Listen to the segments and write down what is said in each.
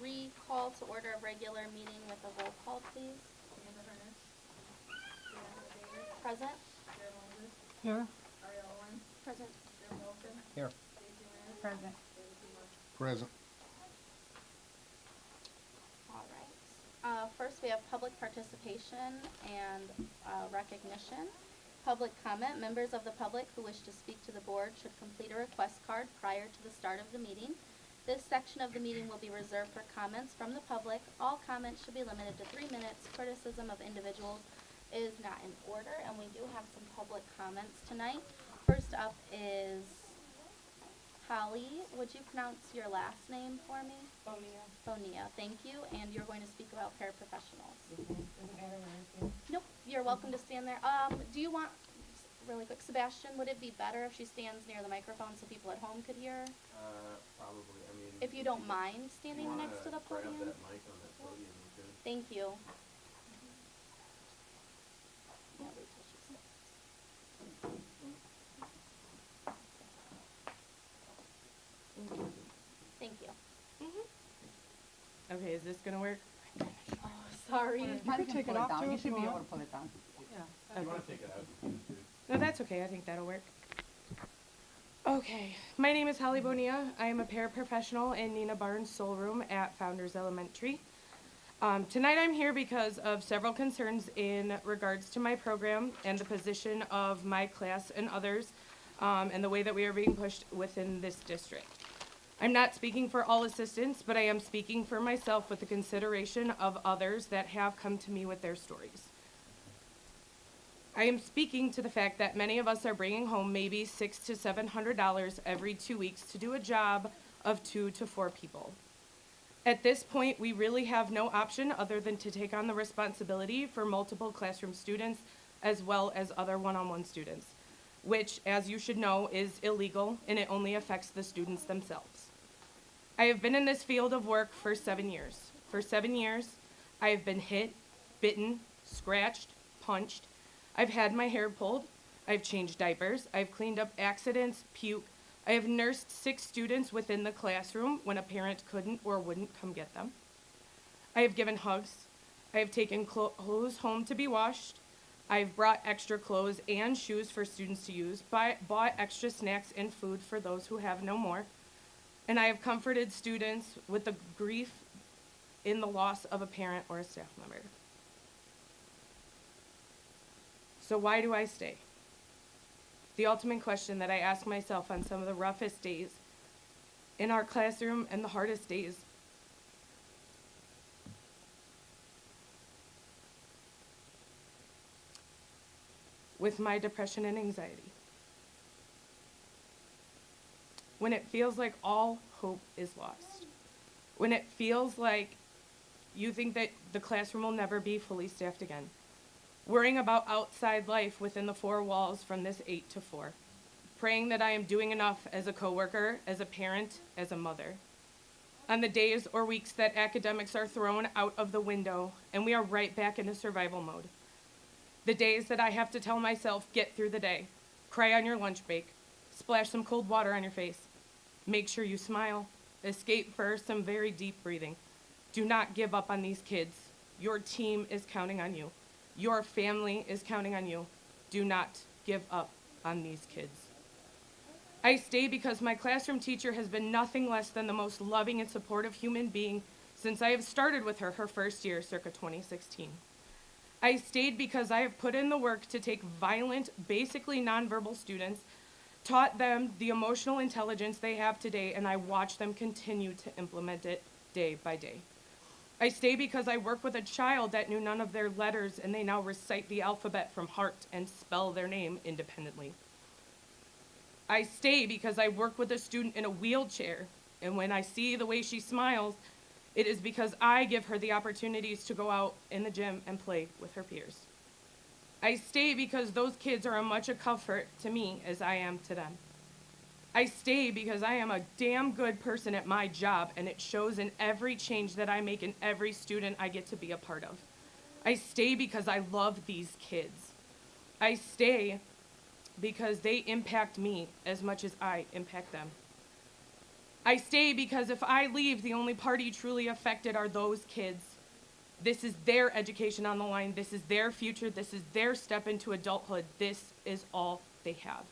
recall to order a regular meeting with a roll call, please. Present. Here. Present. Here. Present. Present. All right. First, we have public participation and recognition. Public comment. Members of the public who wish to speak to the board should complete a request card prior to the start of the meeting. This section of the meeting will be reserved for comments from the public. All comments should be limited to 3 minutes. Criticism of individuals is not in order, and we do have some public comments tonight. First up is Holly. Would you pronounce your last name for me? Bonilla, thank you. And you're going to speak about paraprofessionals. Nope, you're welcome to stand there. Do you want, really quick, Sebastian, would it be better if she stands near the microphone so people at home could hear? Probably. I mean, If you don't mind standing wanna next to the grab podium? that mic on that podium, you could. Thank you. Yeah, wait till she sits. Thank you. Okay, is this gonna work? Oh, sorry. You could take it off too You if should you be able want. to pull it down. If you wanna take it out, you can too. No, that's okay. I think that'll work. Okay, my name is Holly Bonilla. I am a paraprofessional in Nina Barnes' Soul Room at Founders Elementary. Tonight I'm here because of several concerns in regards to my program and the position of my class and others, and the way that we are being pushed within this district. I'm not speaking for all assistants, but I am speaking for myself with the consideration of others that have come to me with their stories. I am speaking to the fact that many of us are bringing home maybe $600 to $700 every 2 weeks to do a job of 2 to 4 people. At this point, we really have no option other than to take on the responsibility for multiple classroom students as well as other one-on-one students, which, as you should know, is illegal and it only affects the students themselves. I have been in this field of work for 7 years. For 7 years, I have been hit, bitten, scratched, punched. I've had my hair pulled. I've changed diapers. I've cleaned up accidents, puke. I have nursed 6 students within the classroom when a parent couldn't or wouldn't come get them. I have given hugs. I have taken clothes home to be washed. I've brought extra clothes and shoes for students to use, bought extra snacks and food for those who have no more. And I have comforted students with the grief in the loss of a parent or a staff member. So why do I stay? The ultimate question that I ask myself on some of the roughest days in our classroom and the hardest days. With my depression and anxiety. When it feels like all hope is lost. When it feels like you think that the classroom will never be fully staffed again. Worrying about outside life within the 4 walls from this 8 to 4. Praying that I am doing enough as a coworker, as a parent, as a mother. On the days or weeks that academics are thrown out of the window and we are right back into survival mode. The days that I have to tell myself, get through the day, cry on your lunch break, splash some cold water on your face, make sure you smile, escape for some very deep breathing. Do not give up on these kids. Your team is counting on you. Your family is counting on you. Do not give up on these kids. I stay because my classroom teacher has been nothing less than the most loving and supportive human being since I have started with her first year, circa 2016. I stayed because I have put in the work to take violent, basically nonverbal students, taught them the emotional intelligence they have today, and I watch them continue to implement it day by day. I stay because I work with a child that knew none of their letters and they now recite the alphabet from heart and spell their name independently. I stay because I work with a student in a wheelchair, and when I see the way she smiles, it is because I give her the opportunities to go out in the gym and play with her peers. I stay because those kids are as much a comfort to me as I am to them. I stay because I am a damn good person at my job, and it shows in every change that I make in every student I get to be a part of. I stay because I love these kids. I stay because they impact me as much as I impact them. I stay because if I leave, the only party truly affected are those kids. This is their education on the line. This is their future. This is their step into adulthood. This is all they have.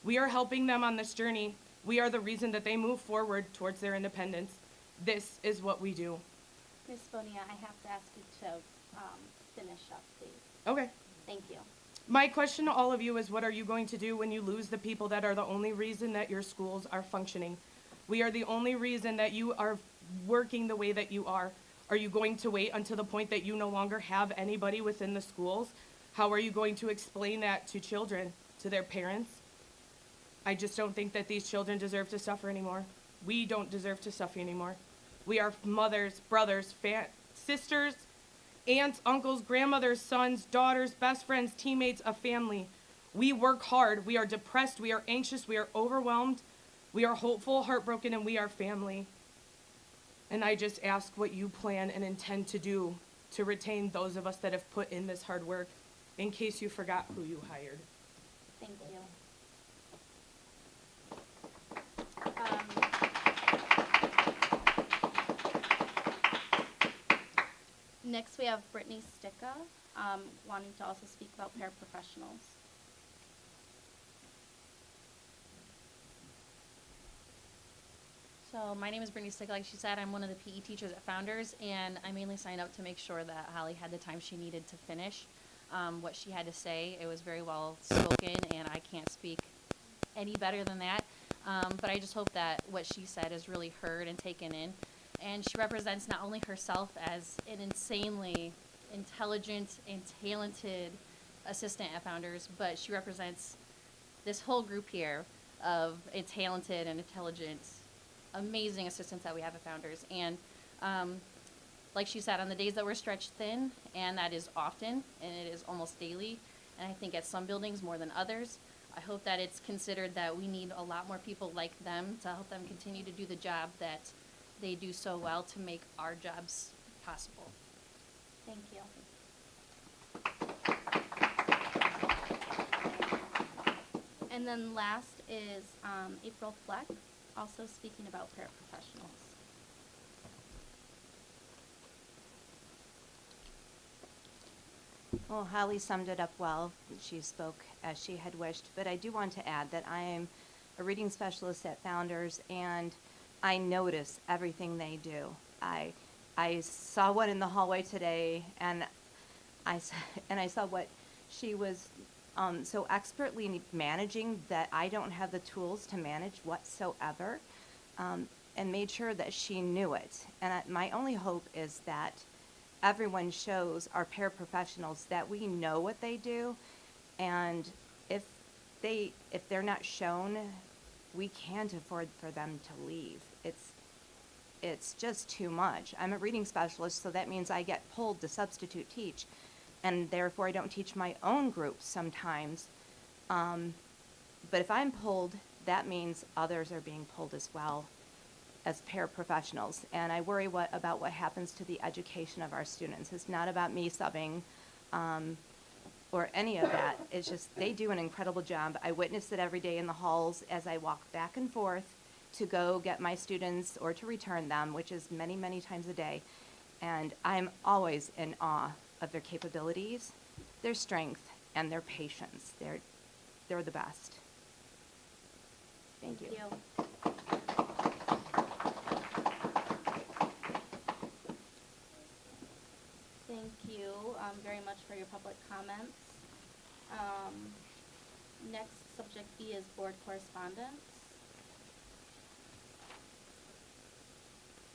We are helping them on this journey. We are the reason that they move forward towards their independence. This is what we do. Ms. Bonilla, I have to ask you to finish up, please. Okay. Thank you. My question to all of you is, what are you going to do when you lose the people that are the only reason that your schools are functioning? We are the only reason that you are working the way that you are. Are you going to wait until the point that you no longer have anybody within the schools? How are you going to explain that to children, to their parents? I just don't think that these children deserve to suffer anymore. We don't deserve to suffer anymore. We are mothers, brothers, sisters, aunts, uncles, grandmothers, sons, daughters, best friends, teammates, a family. We work hard. We are depressed. We are anxious. We are overwhelmed. We are hopeful, heartbroken, and we are family. And I just ask what you plan and intend to do to retain those of us that have put in this hard work, in case you forgot who you hired. Thank you. Next, we have Brittany Sticka, wanting to also speak about paraprofessionals. So my name is Brittany Stick. Like she said, I'm one of the PE teachers at Founders, and I mainly signed up to make sure that Holly had the time she needed to finish what she had to say. It was very well spoken, and I can't speak any better than that. But I just hope that what she said is really heard and taken in. And she represents not only herself as an insanely intelligent and talented assistant at Founders, but she represents this whole group here of talented and intelligent, amazing assistants that we have at Founders. And like she said, on the days that we're stretched thin, and that is often, and it is almost daily, and I think at some buildings more than others, I hope that it's considered that we need a lot more people like them to help them continue to do the job that they do so well to make our jobs possible. Thank you. And then last is April Fleck, also speaking about paraprofessionals. Well, Holly summed it up well. She spoke as she had wished, but I do want to add that I am a reading specialist at Founders, and I notice everything they do. I saw one in the hallway today, and I saw what she was so expertly managing that I don't have the tools to manage whatsoever, and made sure that she knew it. And my only hope is that everyone shows our paraprofessionals that we know what they do, and if they're not shown, we can't afford for them to leave. It's just too much. I'm a reading specialist, so that means I get pulled to substitute teach, and therefore I don't teach my own groups sometimes. But if I'm pulled, that means others are being pulled as well as paraprofessionals. And I worry about what happens to the education of our students. It's not about me subbing or any of that. It's just they do an incredible job. I witness it every day in the halls as I walk back and forth to go get my students or to return them, which is many, many times a day. And I'm always in awe of their capabilities, their strength, and their patience. They're the best. Thank you. Thank you very much for your public comments. Next, subject B is board correspondence.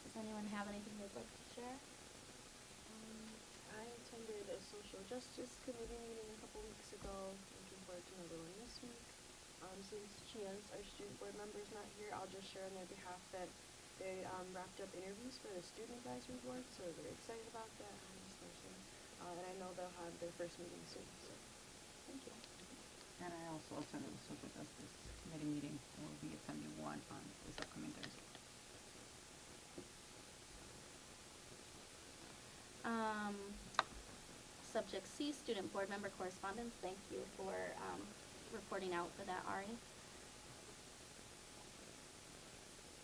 Does anyone have anything they'd like to share? I attended a social justice committee meeting a couple weeks ago. Looking forward to another one this week. Since Chia's, our student board member, is not here, I'll just share on their behalf that they wrapped up interviews for the student advisory board, so they're very excited about that. And I know they'll have their first meeting soon. So, thank you. And I also attended the social justice committee meeting. We'll be attending one on this upcoming Thursday. Subject C, student board member correspondence. Thank you for reporting out for that, Ari.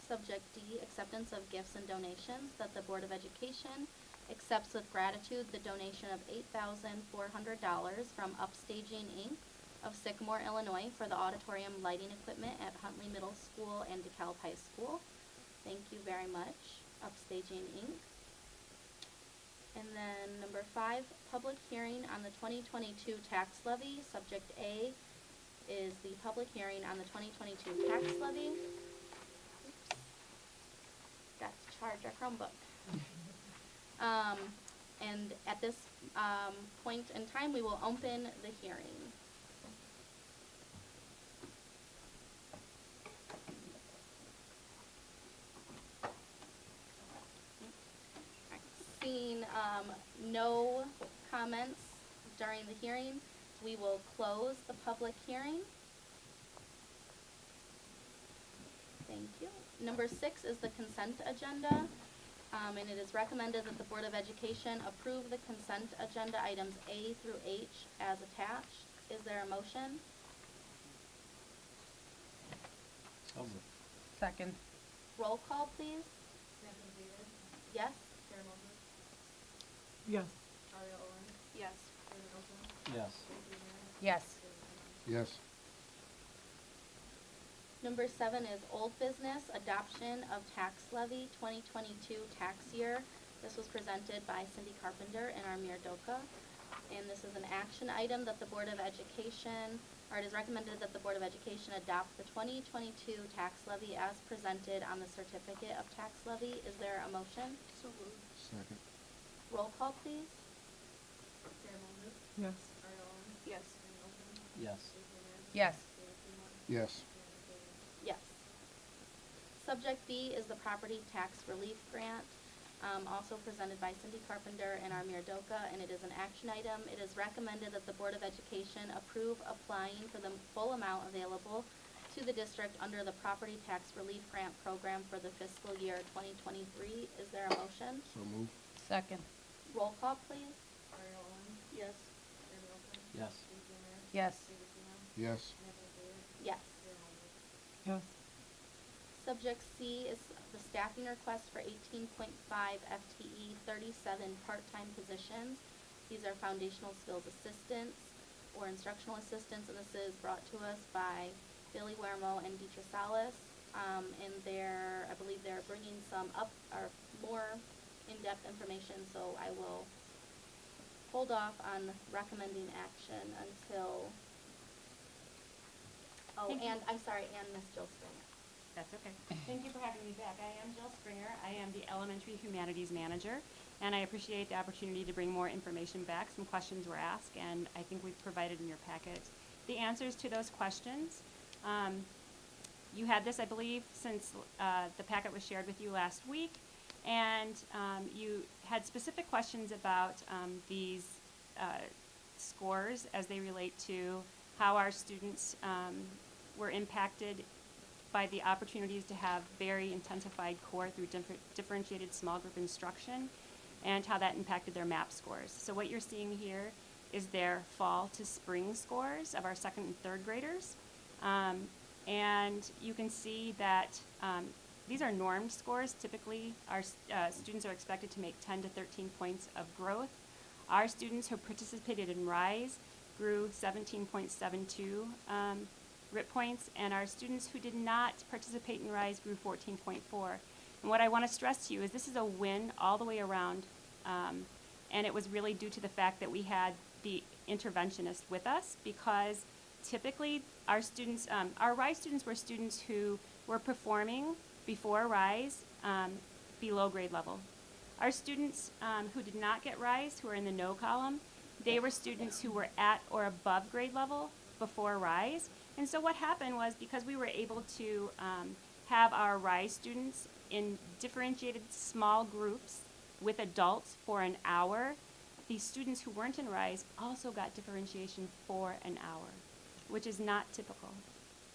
Subject D, acceptance of gifts and donations, that the Board of Education accepts with gratitude the donation of $8,400 from Upstaging Inc. of Sycamore, Illinois for the auditorium lighting equipment at Huntley Middle School and DeKalb High School. Thank you very much, Upstaging Inc. And then number 5, public hearing on the 2022 tax levy. Subject A is the public hearing on the 2022 tax levy. Oops. Got to charge our Chromebook. And at this point in time, we will open the hearing. Seeing no comments during the hearing, we will close the public hearing. Thank you. Number 6 is the consent agenda, and it is recommended that the Board of Education approve the consent agenda items A through H as attached. Is there a motion? So moved. Second. Roll call, please. Yes? Yes. Yes. Yes. Yes. Yes. Number 7 is old business, adoption of tax levy 2022 tax year. This was presented by Cindy Carpenter and Armir Doka. And this is an action item that the Board of Education, or it is recommended that the Board of Education adopt the 2022 tax levy as presented on the certificate of tax levy. Is there a motion? So moved. Second. Roll call, please. Yes. Yes. Yes. Yes. Yes. Yes. Subject D is the property tax relief grant, also presented by Cindy Carpenter and Armir Doka, and it is an action item. It is recommended that the Board of Education approve applying for the full amount available to the district under the property tax relief grant program for the fiscal year 2023. Is there a motion? So moved. Second. Roll call, please. Yes. Yes. Yes. Yes. Yes. Yes. Subject C is the staffing request for 18.5 FTE, 37 part-time positions. These are foundational skills assistants or instructional assistants, and this is brought to us by Billy Wermo and Deetra Salas. And I believe they're bringing some more in-depth information, so I will hold off on recommending action until, Thank you. and I'm sorry, and Ms. Jill Springer. That's okay. Thank you for having me back. I am Jill Springer. I am the Elementary Humanities Manager, and I appreciate the opportunity to bring more information back. Some questions were asked, and I think we've provided in your packet the answers to those questions. You had this, I believe, since the packet was shared with you last week, and you had specific questions about these scores as they relate to how our students were impacted by the opportunities to have very intensified core through differentiated small group instruction, and how that impacted their MAP scores. So what you're seeing here is their fall to spring scores of our second and third graders. And you can see that these are normed scores. Typically, our students are expected to make 10 to 13 points of growth. Our students who participated in RISE grew 17.72 RIT points, and our students who did not participate in RISE grew 14.4. And what I want to stress to you is this is a win all the way around, and it was really due to the fact that we had the interventionist with us, because typically our students, our RISE students were students who were performing before RISE below grade level. Our students who did not get RISE, who are in the no column, they were students who were at or above grade level before RISE. And so what happened was, because we were able to have our RISE students in differentiated small groups with adults for an hour, these students who weren't in RISE also got differentiation for an hour, which is not typical.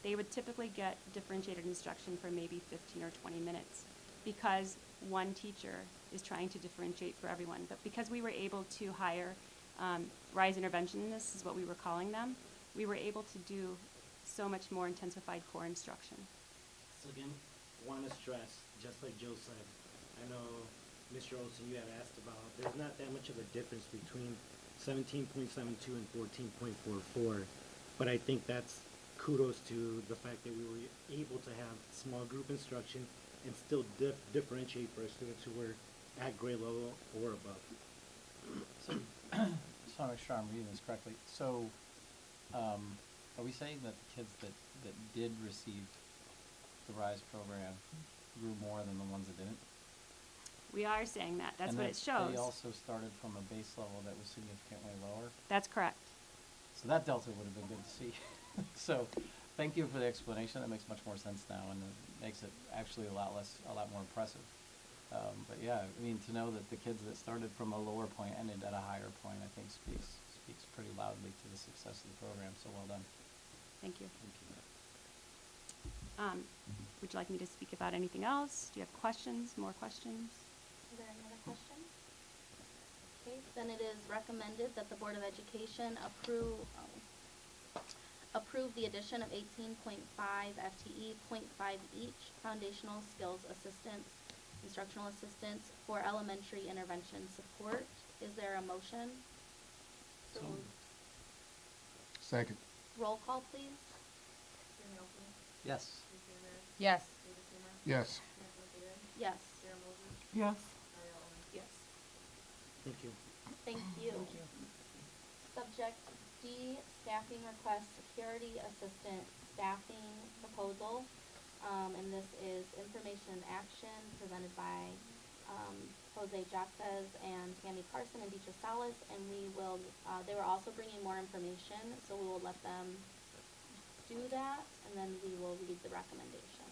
They would typically get differentiated instruction for maybe 15 or 20 minutes because one teacher is trying to differentiate for everyone. But because we were able to hire RISE interventionists, is what we were calling them, we were able to do so much more intensified core instruction. So again, want to stress, just like Joe said, I know, Mr. Olson, you had asked about, there's not that much of a difference between 17.72 and 14.44, but I think that's kudos to the fact that we were able to have small group instruction and still differentiate for our students who were at grade level or above. So, just want to make sure I'm reading this correctly. So, are we saying that the kids that did receive the RISE program grew more than the ones that didn't? We are saying that. That's And what that it shows. They also started from a base level that was significantly lower. That's correct. So that delta would have been good to see. So, thank you for the explanation. That makes much more sense now, and it makes it actually a lot more impressive. But yeah, I mean, to know that the kids that started from a lower point ended at a higher point, I think speaks pretty loudly to the success of the program. So well done. Thank you. Thank you. Would you like me to speak about anything else? Do you have questions? More questions? Are there any other questions? Okay, then it is recommended that the Board of Education approve the addition of 18.5 FTE, 0.5 each foundational skills assistants, instructional assistants for elementary intervention support. Is there a motion? So moved. Second. Roll call, please. Yes. Yes. Yes. Yes. Yes. Yes. Thank you. Thank you. Subject D, staffing request, security assistant staffing proposal. And this is information and action presented by Jose Jacques and Tammy Carson and Deetra Salas. And they were also bringing more information, so we will let them do that, and then we will read the recommendation.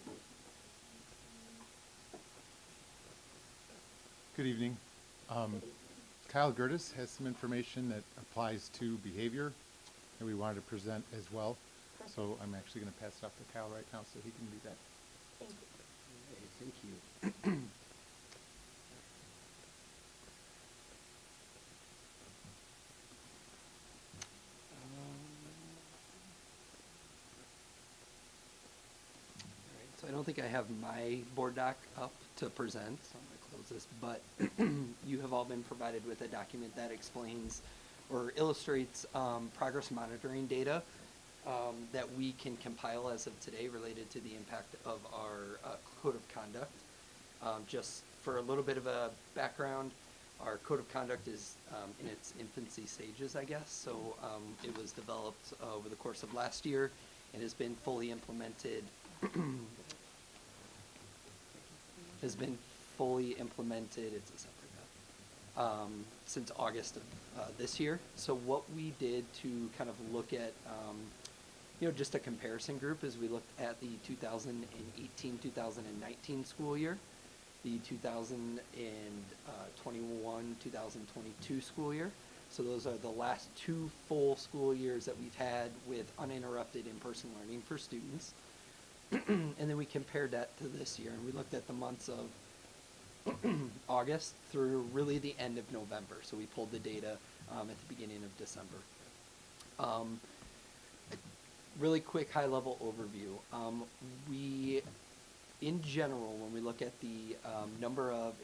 Good evening. Kyle Gertis has some information that applies to behavior that we wanted to present as well. Perfect. So I'm actually going to pass it off to Kyle right now so he can do that. Thank you. Thank you. So I don't think I have my board doc up to present, so I'm going to close this, but you have all been provided with a document that explains or illustrates progress monitoring data that we can compile as of today related to the impact of our code of conduct. Just for a little bit of a background, our code of conduct is in its infancy stages, I guess. So it was developed over the course of last year and has been fully implemented it's a separate doc, since August of this year. So what we did to kind of look at, just a comparison group is we looked at the 2018-2019 school year, the 2021-2022 school year. So those are the last 2 full school years that we've had with uninterrupted in-person learning for students. And then we compared that to this year, and we looked at the months of August through really the end of November. So we pulled the data at the beginning of December. Really quick high-level overview. In general, when we look at the number of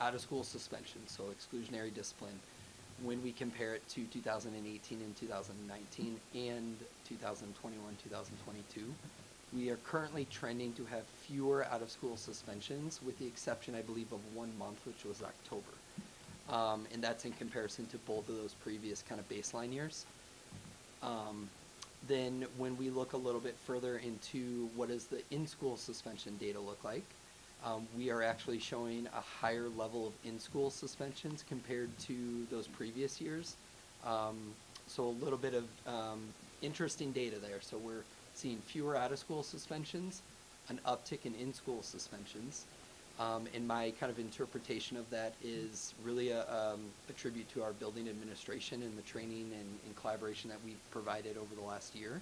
out-of-school suspensions, so exclusionary discipline, when we compare it to 2018 and 2019 and 2021-2022, we are currently trending to have fewer out-of-school suspensions, with the exception, I believe, of 1 month, which was October. And that's in comparison to both of those previous kind of baseline years. Then when we look a little bit further into what does the in-school suspension data look like, we are actually showing a higher level of in-school suspensions compared to those previous years. So a little bit of interesting data there. So we're seeing fewer out-of-school suspensions, an uptick in in-school suspensions. And my kind of interpretation of that is really a tribute to our building administration and the training and collaboration that we've provided over the last year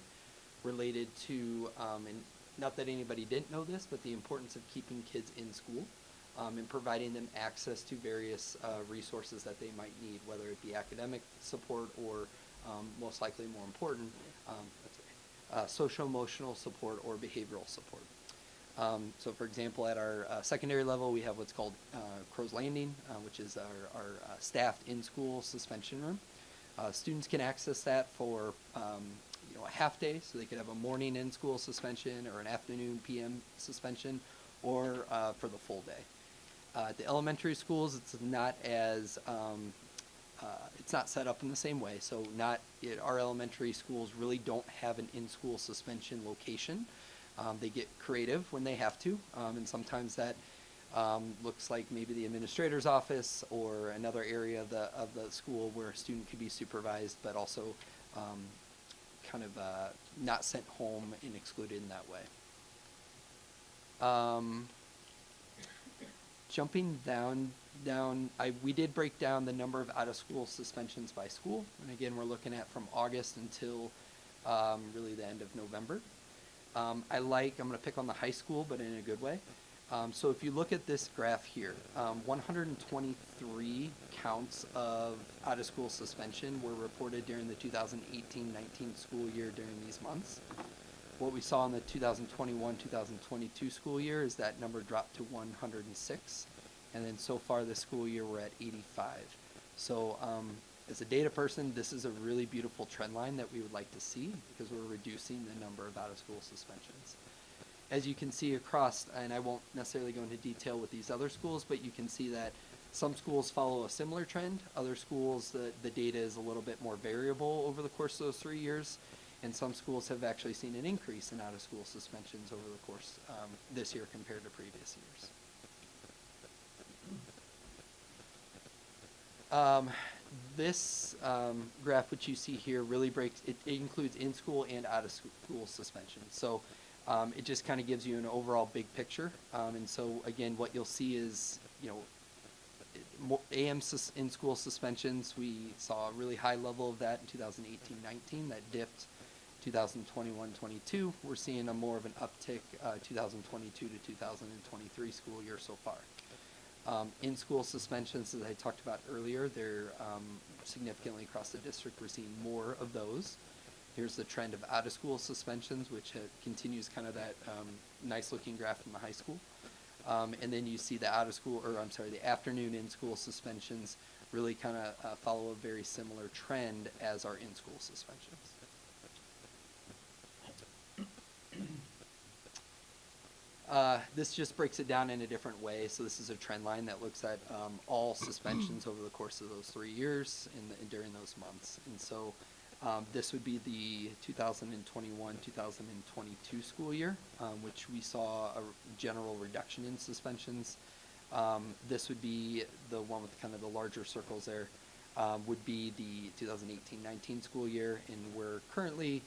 related to, and not that anybody didn't know this, but the importance of keeping kids in school and providing them access to various resources that they might need, whether it be academic support or most likely more important, social-emotional support or behavioral support. So for example, at our secondary level, we have what's called Crow's Landing, which is our staffed in-school suspension room. Students can access that for a half day, so they could have a morning in-school suspension or an afternoon PM suspension, or for the full day. At the elementary schools, it's not as it's not set up in the same way. So our elementary schools really don't have an in-school suspension location. They get creative when they have to, and sometimes that looks like maybe the administrator's office or another area of the school where a student could be supervised, but also kind of not sent home and excluded in that way. Jumping down, we did break down the number of out-of-school suspensions by school, and again, we're looking at from August until really the end of November. I'm going to pick on the high school, but in a good way. So if you look at this graph here, 123 counts of out-of-school suspension were reported during the 2018-19 school year during these months. What we saw in the 2021-2022 school year is that number dropped to 106, and then so far this school year we're at 85. So as a data person, this is a really beautiful trend line that we would like to see, because we're reducing the number of out-of-school suspensions. As you can see across, and I won't necessarily go into detail with these other schools, but you can see that some schools follow a similar trend. Other schools, the data is a little bit more variable over the course of those 3 years. And some schools have actually seen an increase in out-of-school suspensions over the course this year compared to previous years. This graph, which you see here, really it includes in-school and out-of-school suspensions. So it just kind of gives you an overall big picture. And so again, what you'll see is, AM in-school suspensions. We saw a really high level of that in 2018-19 that dipped. 2021-22, we're seeing more of an uptick 2022 to 2023 school year so far. In-school suspensions, as I talked about earlier, they're significantly across the district. We're seeing more of those. Here's the trend of out-of-school suspensions, which continues kind of that nice-looking graph from the high school. And then you see the the afternoon in-school suspensions really kind of follow a very similar trend as our in-school suspensions. This just breaks it down in a different way. So this is a trend line that looks at all suspensions over the course of those 3 years and during those months. And so this would be the 2021-2022 school year, which we saw a general reduction in suspensions. This would be the one with kind of the larger circles there, would be the 2018-19 school year, and we're currently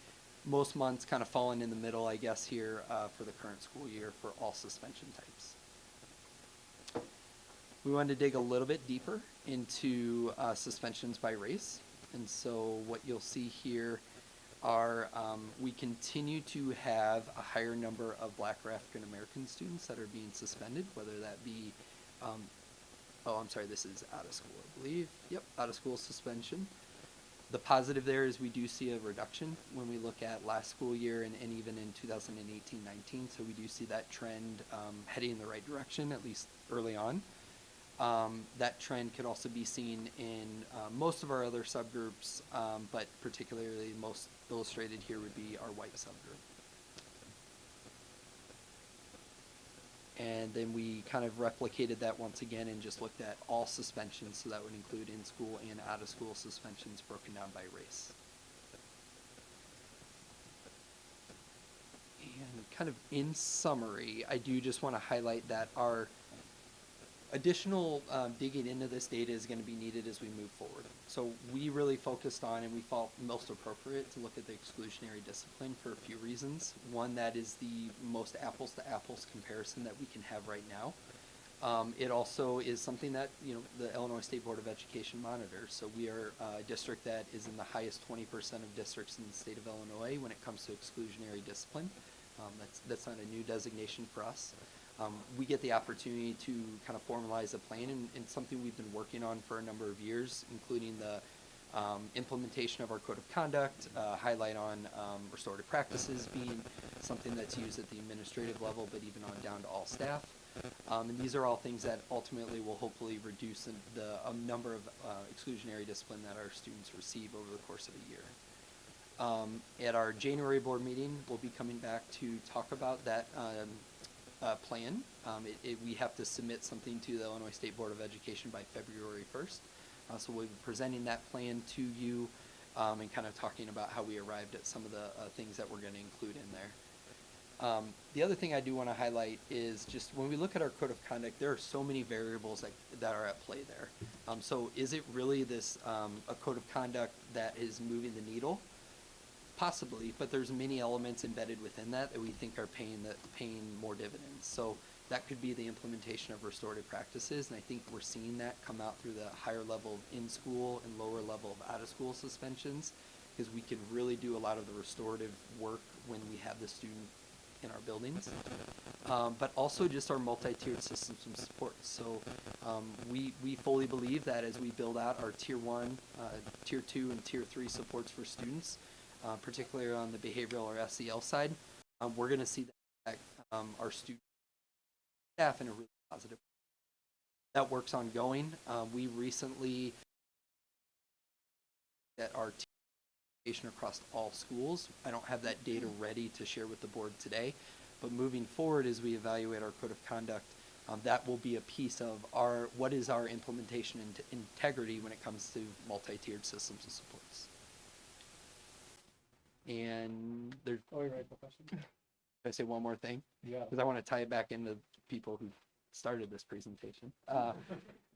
most months kind of falling in the middle, I guess, here for the current school year for all suspension types. We wanted to dig a little bit deeper into suspensions by race. And so what you'll see here are we continue to have a higher number of Black or African American students that are being suspended, whether that be, this is out of school, I believe. Yep, out of school suspension. The positive there is we do see a reduction when we look at last school year and even in 2018-19. So we do see that trend heading in the right direction, at least early on. That trend could also be seen in most of our other subgroups, but particularly most illustrated here would be our white subgroup. And then we kind of replicated that once again and just looked at all suspensions, so that would include in-school and out-of-school suspensions broken down by race. And kind of in summary, I do just want to highlight that our additional digging into this data is going to be needed as we move forward. So we really focused on, and we felt most appropriate to look at the exclusionary discipline for a few reasons. One, that is the most apples to apples comparison that we can have right now. It also is something that the Illinois State Board of Education monitors. So we are a district that is in the highest 20% of districts in the state of Illinois when it comes to exclusionary discipline. That's not a new designation for us. We get the opportunity to kind of formalize a plan, and something we've been working on for a number of years, including the implementation of our code of conduct, highlight on restorative practices being something that's used at the administrative level, but even on down to all staff. And these are all things that ultimately will hopefully reduce the number of exclusionary discipline that our students receive over the course of a year. At our January board meeting, we'll be coming back to talk about that plan. We have to submit something to the Illinois State Board of Education by February 1st. So we'll be presenting that plan to you and kind of talking about how we arrived at some of the things that we're going to include in there. The other thing I do want to highlight is just when we look at our code of conduct, there are so many variables that are at play there. So is it really this a code of conduct that is moving the needle? Possibly, but there's many elements embedded within that we think are paying more dividends. So that could be the implementation of restorative practices, and I think we're seeing that come out through the higher level of in-school and lower level of out-of-school suspensions, because we can really do a lot of the restorative work when we have the student in our buildings, but also just our multi-tiered systems of support. So we fully believe that as we build out our Tier 1, Tier 2, and Tier 3 supports for students, particularly on the behavioral or SEL side, we're going to see that our student staff in a really positive way. That work's ongoing. We recently that our across all schools. I don't have that data ready to share with the board today, but moving forward as we evaluate our code of conduct, that will be a piece of what is our implementation and integrity when it comes to multi-tiered systems and supports. And there's. Oh, you're right for question. Can I say one more thing? Yeah. Because I want to tie it back into people who started this presentation.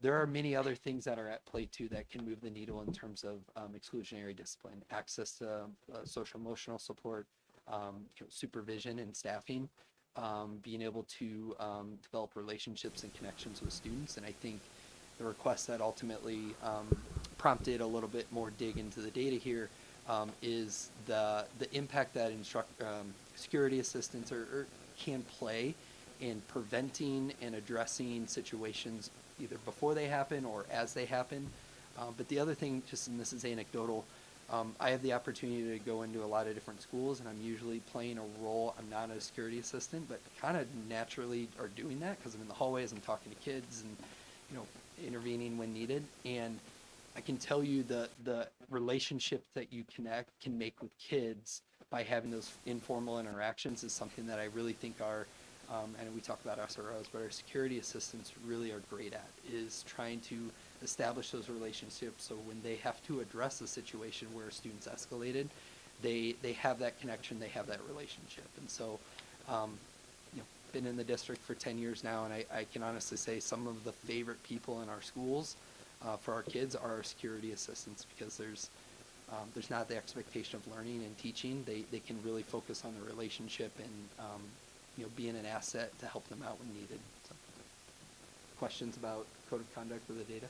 There are many other things that are at play too that can move the needle in terms of exclusionary discipline, access to social emotional support, supervision and staffing, being able to develop relationships and connections with students. And I think the request that ultimately prompted a little bit more dig into the data here is the impact that security assistants can play in preventing and addressing situations either before they happen or as they happen. But the other thing, and this is anecdotal, I have the opportunity to go into a lot of different schools, and I'm usually playing a role. I'm not a security assistant, but kind of naturally are doing that because I'm in the hallways, I'm talking to kids and, intervening when needed. And I can tell you the relationships that you can make with kids by having those informal interactions is something that I really think and we talk about SROs, but our security assistants really are great at, is trying to establish those relationships so when they have to address a situation where a student's escalated, they have that connection, they have that relationship. And so, been in the district for 10 years now, and I can honestly say some of the favorite people in our schools for our kids are our security assistants, because there's not the expectation of learning and teaching. They can really focus on the relationship and being an asset to help them out when needed. So, questions about code of conduct or the data?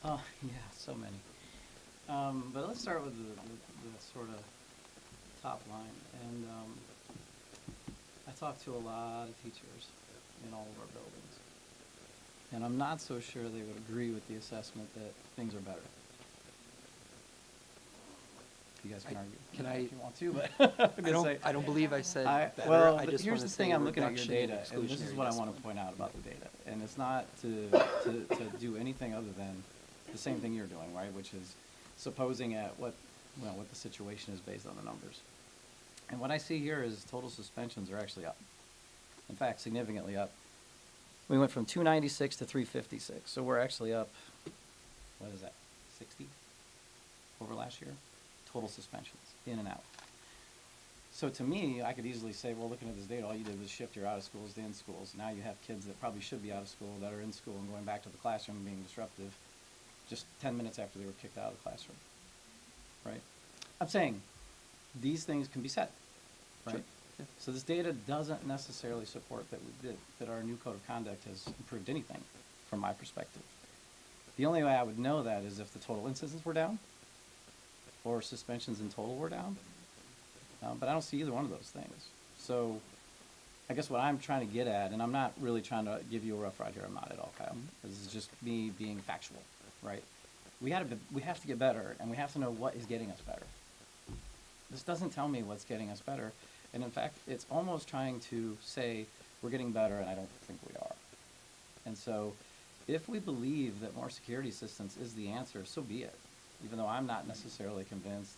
Oh, yeah, so many. But let's start with the sort of top line. And I talked to a lot of teachers in all of our buildings. And I'm not so sure they would agree with the assessment that things are better. You guys can argue if you want to, but I don't believe I said better. Well, I but just here's want the to say thing, I'm looking at your reduction in data, and this is exclusionary what I want to discipline. point out about the data. And it's not to do anything other than the same thing you're doing, right? Which is supposing at what the situation is based on the numbers. And what I see here is total suspensions are actually up. In fact, significantly up. We went from 296 to 356, so we're actually up, what is that, 60 over last year? Total suspensions, in and out. So to me, I could easily say, well, looking at this data, all you did was shift your out of schools to in schools. Now you have kids that probably should be out of school that are in school and going back to the classroom and being disruptive just 10 minutes after they were kicked out of the classroom, right? I'm saying these things can be said, right? Sure. Yeah. So this data doesn't necessarily support that our new code of conduct has improved anything from my perspective. The only way I would know that is if the total instances were down or suspensions in total were down. But I don't see either one of those things. So I guess what I'm trying to get at, and I'm not really trying to give you a rough ride here, I'm not at all, Kyle. This is just me being factual. right? We have to get better, and we have to know what is getting us better. This doesn't tell me what's getting us better, and in fact, it's almost trying to say we're getting better, and I don't think we are. And so, if we believe that more security assistance is the answer, so be it. Even though I'm not necessarily convinced,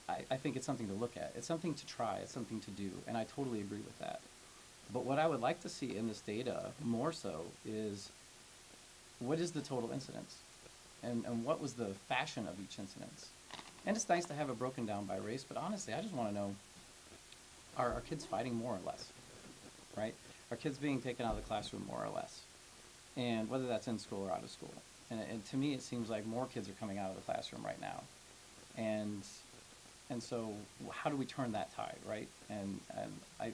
I think it's something to look at. It's something to try. It's something to do, and I totally agree with that. But what I would like to see in this data more so is what is the total incidence? And what was the fashion of each incidence? And it's nice to have it broken down by race, but honestly, I just want to know, are our kids fighting more or less, right? Are kids being taken out of the classroom more or less? And whether that's in school or out of school. And to me, it seems like more kids are coming out of the classroom right now. And so how do we turn that tide, right? And I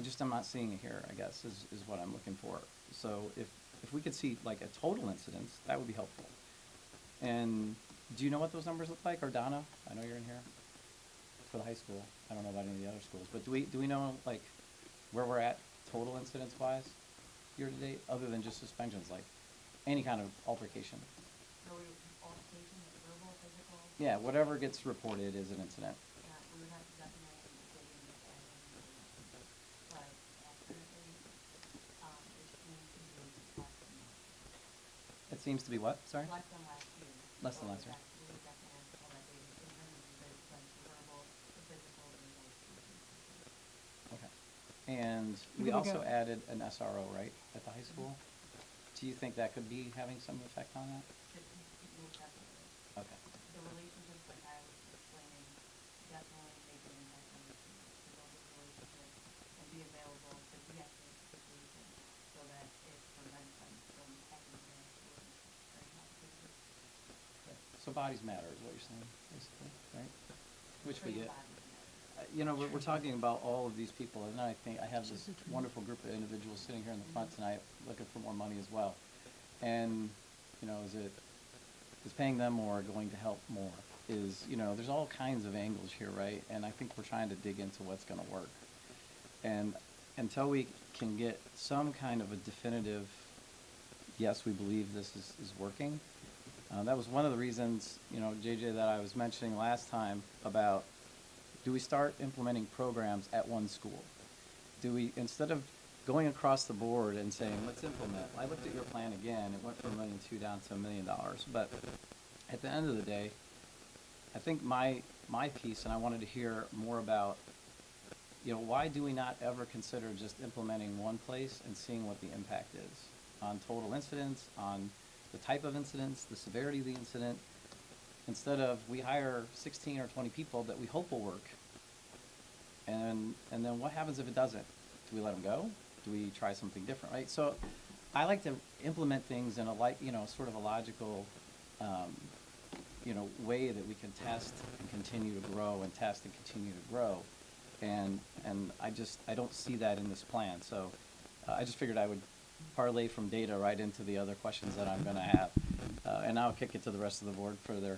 just am not seeing it here, I guess, is what I'm looking for. So if we could see like a total incidence, that would be helpful. And do you know what those numbers look like? Or Donna, I know you're in here for the high school. I don't know about any of the other schools, but do we know like where we're at total incidence wise year to date, other than just suspensions, like any kind of altercation? Altercation, verbal, physical? Yeah, whatever gets reported is an incident. Yeah, we would have to definitely dig into that. But accurately, It seems to be what? Sorry? less than last year. Less than last year. We would definitely have to pull that data in terms of the verbal, the physical, and the altercation. Okay. And We we could also go- added an SRO, right, at the high school? Do you think that could be having some effect on that? Should move definitely. Okay. The relationships like I was explaining definitely make an impact on the students, to build those relationships and be available to de-escalate the situation so that it prevents them from happening to their students very complicated. So bodies matter is what you're saying, basically, right? Which we Train get. bodies matter. You know, we're talking about all of these people, and I think I have this wonderful group of individuals sitting here in the front tonight looking for more money as well. And, you know, is paying them more going to help more? You know, there's all kinds of angles here, right? And I think we're trying to dig into what's going to work. And until we can get some kind of a definitive, yes, we believe this is working, that was one of the reasons, you know, JJ, that I was mentioning last time about, do we start implementing programs at one school? Do we, instead of going across the board and saying, let's implement, I looked at your plan again, it went from $1.2 million down to $1 million. But at the end of the day, I think my piece, and I wanted to hear more about, you know, why do we not ever consider just implementing one place and seeing what the impact is on total incidents, on the type of incidents, the severity of the incident, instead of we hire 16 or 20 people that we hope will work, and then what happens if it doesn't? Do we let them go? Do we try something different, right? So I like to implement things in a sort of a logical, way that we can test and continue to grow and test and continue to grow. And I don't see that in this plan. So I just figured I would parlay from data right into the other questions that I'm going to have. And I'll kick it to the rest of the board for their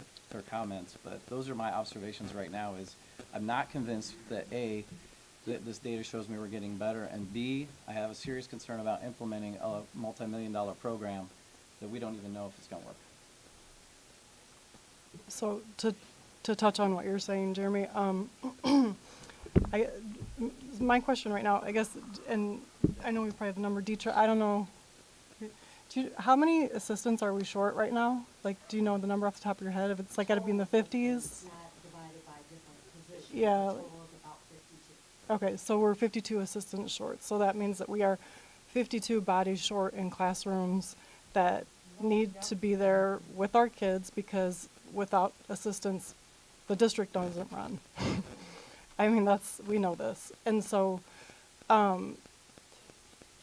comments. But those are my observations right now. Is I'm not convinced that A, that this data shows me we're getting better, and B, I have a serious concern about implementing a multi-million-dollar program that we don't even know if it's going to work. So to touch on what you're saying, Jeremy, my question right now, I guess, and I know we probably have the number, Dietrich, I don't know, how many assistants are we short right now? Like, do you know the number off the top of your head? If it's like got to be in the 50s? It's not divided by different positions. Yeah. The total is about 52. Okay, so we're 52 assistants short. So that means that we are 52 bodies short in classrooms that need to be there with our kids, because without assistance, the district doesn't run. I mean, we know this. And so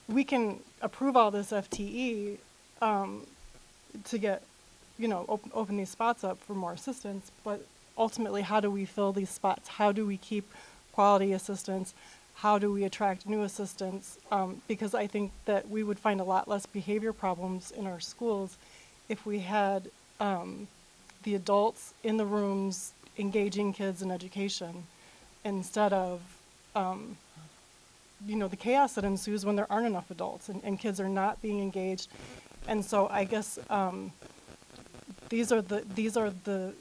we can approve all this FTE to get, open these spots up for more assistants, but ultimately, how do we fill these spots? How do we keep quality assistants? How do we attract new assistants? Because I think that we would find a lot less behavior problems in our schools if we had the adults in the rooms engaging kids in education, instead of the chaos that ensues when there aren't enough adults and kids are not being engaged. And so I guess these are the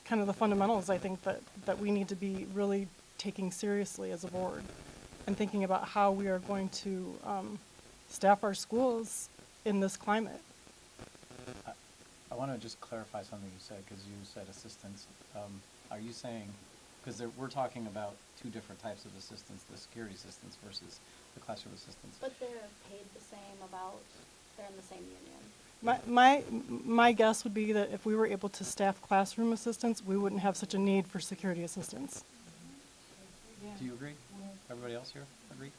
kind of the fundamentals I think that we need to be really taking seriously as a board, and thinking about how we are going to staff our schools in this climate. I want to just clarify something you said, because you said assistants. Are you saying, because we're talking about two different types of assistants, the security assistants versus the classroom assistants. But they're paid the same they're in the same union. My guess would be that if we were able to staff classroom assistants, we wouldn't have such a need for security assistants. Do you agree? Everybody else here agree?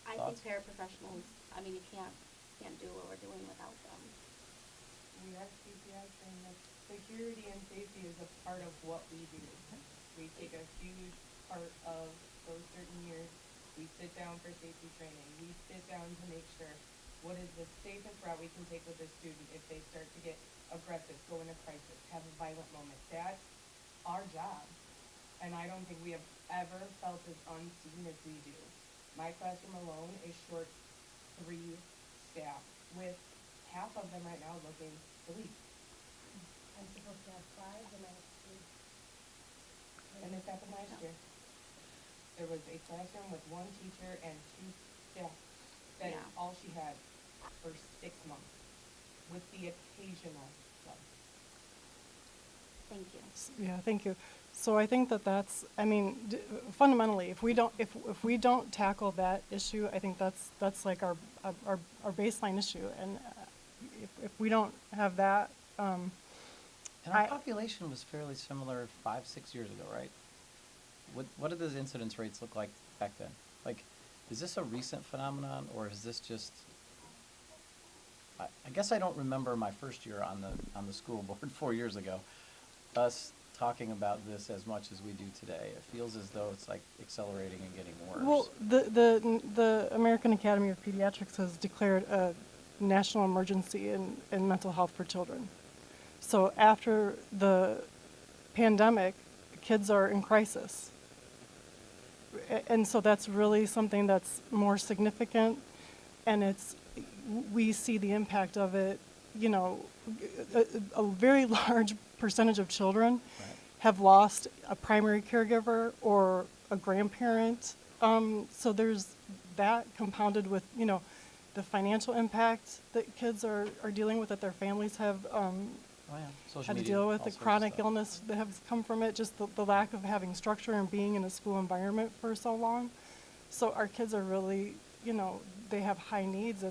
I Thoughts? think paraprofessionals, I mean, you can't do what we're doing without them. We have CPI training. Security and safety is a part of what we do. We take a huge part of those certain years. We sit down for safety training. We sit down to make sure what is the safest route we can take with a student if they start to get aggressive, go into crisis, have a violent moment. That's our job. And I don't think we have ever felt as unseen as we do. My classroom alone is short 3 staff, with half of them right now looking to leave. I'm supposed to have 5 the next week. And this happened last year. There was a classroom with 1 teacher and 2 staff. That is Yeah. all she had for 6 months, with the occasional sub. Thank you. Yeah, thank you. So I think that's, I mean, fundamentally, if we don't tackle that issue, I think that's like our baseline issue. And if we don't have that, And our population was fairly similar 5-6 years ago, right? What did those incidence rates look like back then? Like, is this a recent phenomenon, or is this just? I guess I don't remember my first year on the school board 4 years ago, us talking about this as much as we do today. It feels as though it's like accelerating and getting worse. well, the American Academy of Pediatrics has declared a national emergency in mental health for children. So after the pandemic, kids are in crisis. And so that's really something that's more significant, and we see the impact of it, you know, a very large percentage of children have lost a primary caregiver or a grandparent. So there's that compounded with, you know, the financial impact that kids are dealing with, that their families have Social had to media, deal with, all the sorts of chronic stuff. illness that has come from it, just the lack of having structure and being in a school environment for so long. So our kids are really, you know, they have high needs,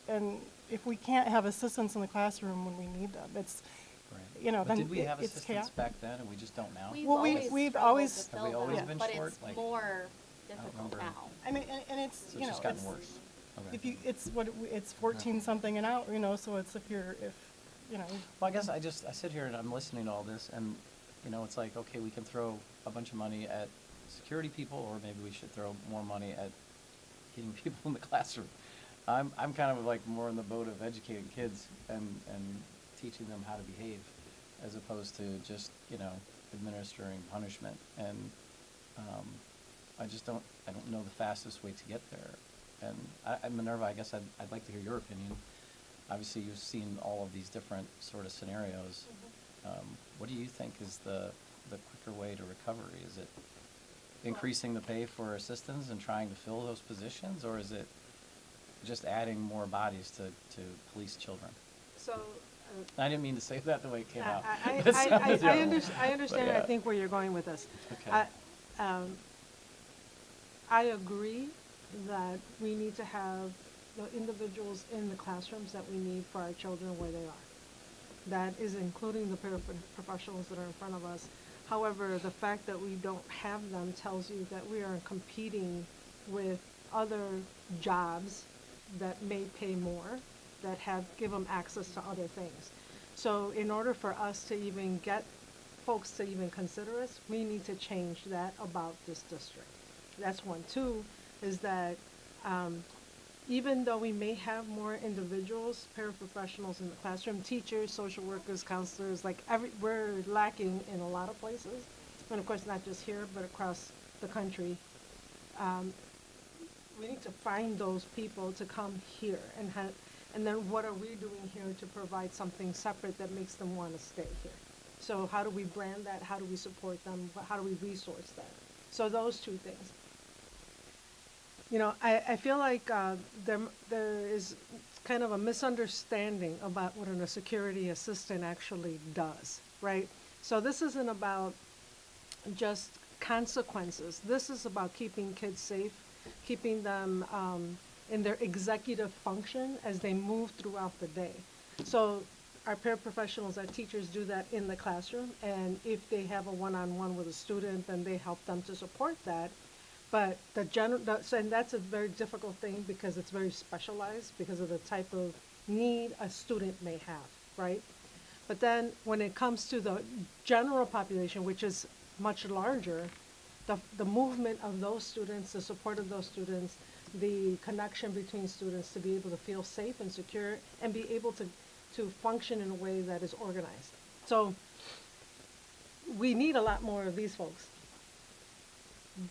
and if we can't have assistance in the classroom when we need them, it's, Right. you know, But then did we have it's assistants chaos. back then, and we just don't now? We've Well, always we've struggled always- to Have fill we always them, been but short? it's Like, more I don't difficult remember. now. I mean, and it's, So you it's know, just gotten it's, worse. Okay. if you, it's 14 something and out, you know, so it's if, you know. Well, I guess I sit here and I'm listening to all this, and, you know, it's like, okay, we can throw a bunch of money at security people, or maybe we should throw more money at getting people in the classroom. I'm kind of like more in the boat of educating kids and teaching them how to behave, as opposed to just, you know, administering punishment. And I don't know the fastest way to get there. And Minerva, I guess I'd like to hear your opinion. Obviously, you've seen all of these different sort of scenarios. What do you think is the quicker way to recovery? Is it increasing the pay for assistants and trying to fill those positions, or is it just adding more bodies to police children? So, I didn't mean to say that the way it came out. I That sounded terrible. understand, But I yeah. think, where you're going with this. Okay. I agree that we need to have the individuals in the classrooms that we need for our children where they are. That is including the paraprofessionals that are in front of us. However, the fact that we don't have them tells you that we are competing with other jobs that may pay more, that give them access to other things. So in order for us to even get folks to even consider us, we need to change that about this district. That's one. Two is that even though we may have more individuals, paraprofessionals in the classroom, teachers, social workers, counselors, we're lacking in a lot of places. And of course, not just here, but across the country. we need to find those people to come here and then what are we doing here to provide something separate that makes them want to stay here? So how do we brand that? How do we support them? How do we resource that? So those two things. You know, I feel like there is kind of a misunderstanding about what a security assistant actually does, right? So this isn't about just consequences. This is about keeping kids safe, keeping them in their executive function as they move throughout the day. So our paraprofessionals, our teachers do that in the classroom, and if they have a one-on-one with a student, then they help them to support that. But and that's a very difficult thing because it's very specialized because of the type of need a student may have, right? But then when it comes to the general population, which is much larger, the movement of those students, the support of those students, the connection between students to be able to feel safe and secure and be able to function in a way that is organized. So we need a lot more of these folks.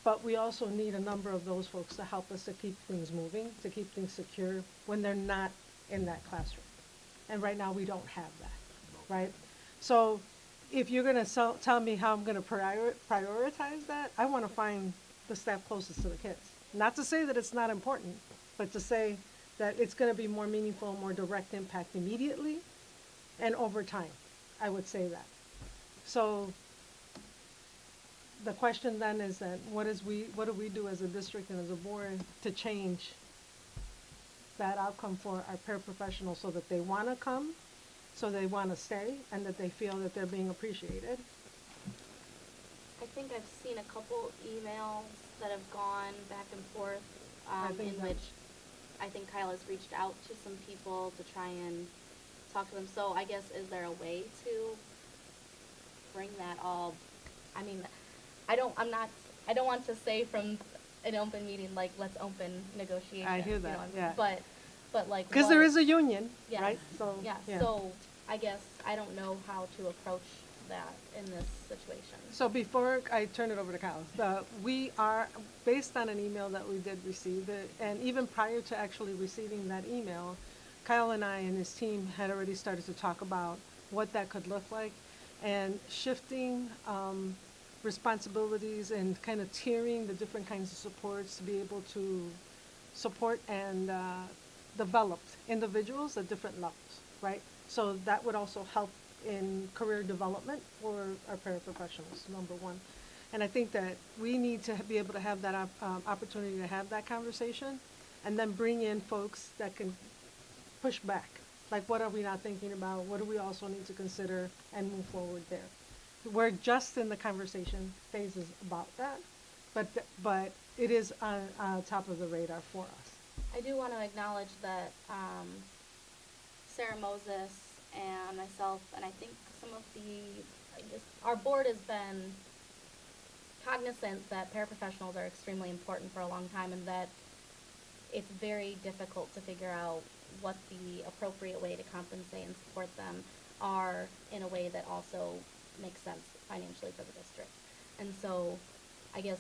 But we also need a number of those folks to help us to keep things moving, to keep things secure when they're not in that classroom. And right now we don't have that, right? So if you're going to tell me how I'm going to prioritize that, I want to find the staff closest to the kids. Not to say that it's not important, but to say that it's going to be more meaningful, more direct impact immediately and over time. I would say that. So the question then is that what do we do as a district and as a board to change that outcome for our paraprofessionals so that they want to come, so they want to stay, and that they feel that they're being appreciated? I think I've seen a couple emails that have gone back and forth, in which I think Kyle has reached out to some people to try and talk to them. So I guess, is there a way to bring that all, I mean, I don't want to say from an open meeting, like, let's open negotiations. I hear that, yeah. But like. Because there is a union, Yes, right? So, yeah, so I guess I don't know how to approach that in this situation. So before I turn it over to Kyle, we are, based on an email that we did receive, and even prior to actually receiving that email, Kyle and I and his team had already started to talk about what that could look like and shifting responsibilities and kind of tiering the different kinds of supports to be able to support and develop individuals at different levels, right? So that would also help in career development for our paraprofessionals, number one. And I think that we need to be able to have that opportunity to have that conversation and then bring in folks that can push back. Like, what are we not thinking about? What do we also need to consider and move forward there? We're just in the conversation phases about that, but it is on top of the radar for us. I do want to acknowledge that Sarah Moses and myself, and I think some of our board has been cognizant that paraprofessionals are extremely important for a long time, and that it's very difficult to figure out what the appropriate way to compensate and support them are in a way that also makes sense financially for the district. And so I guess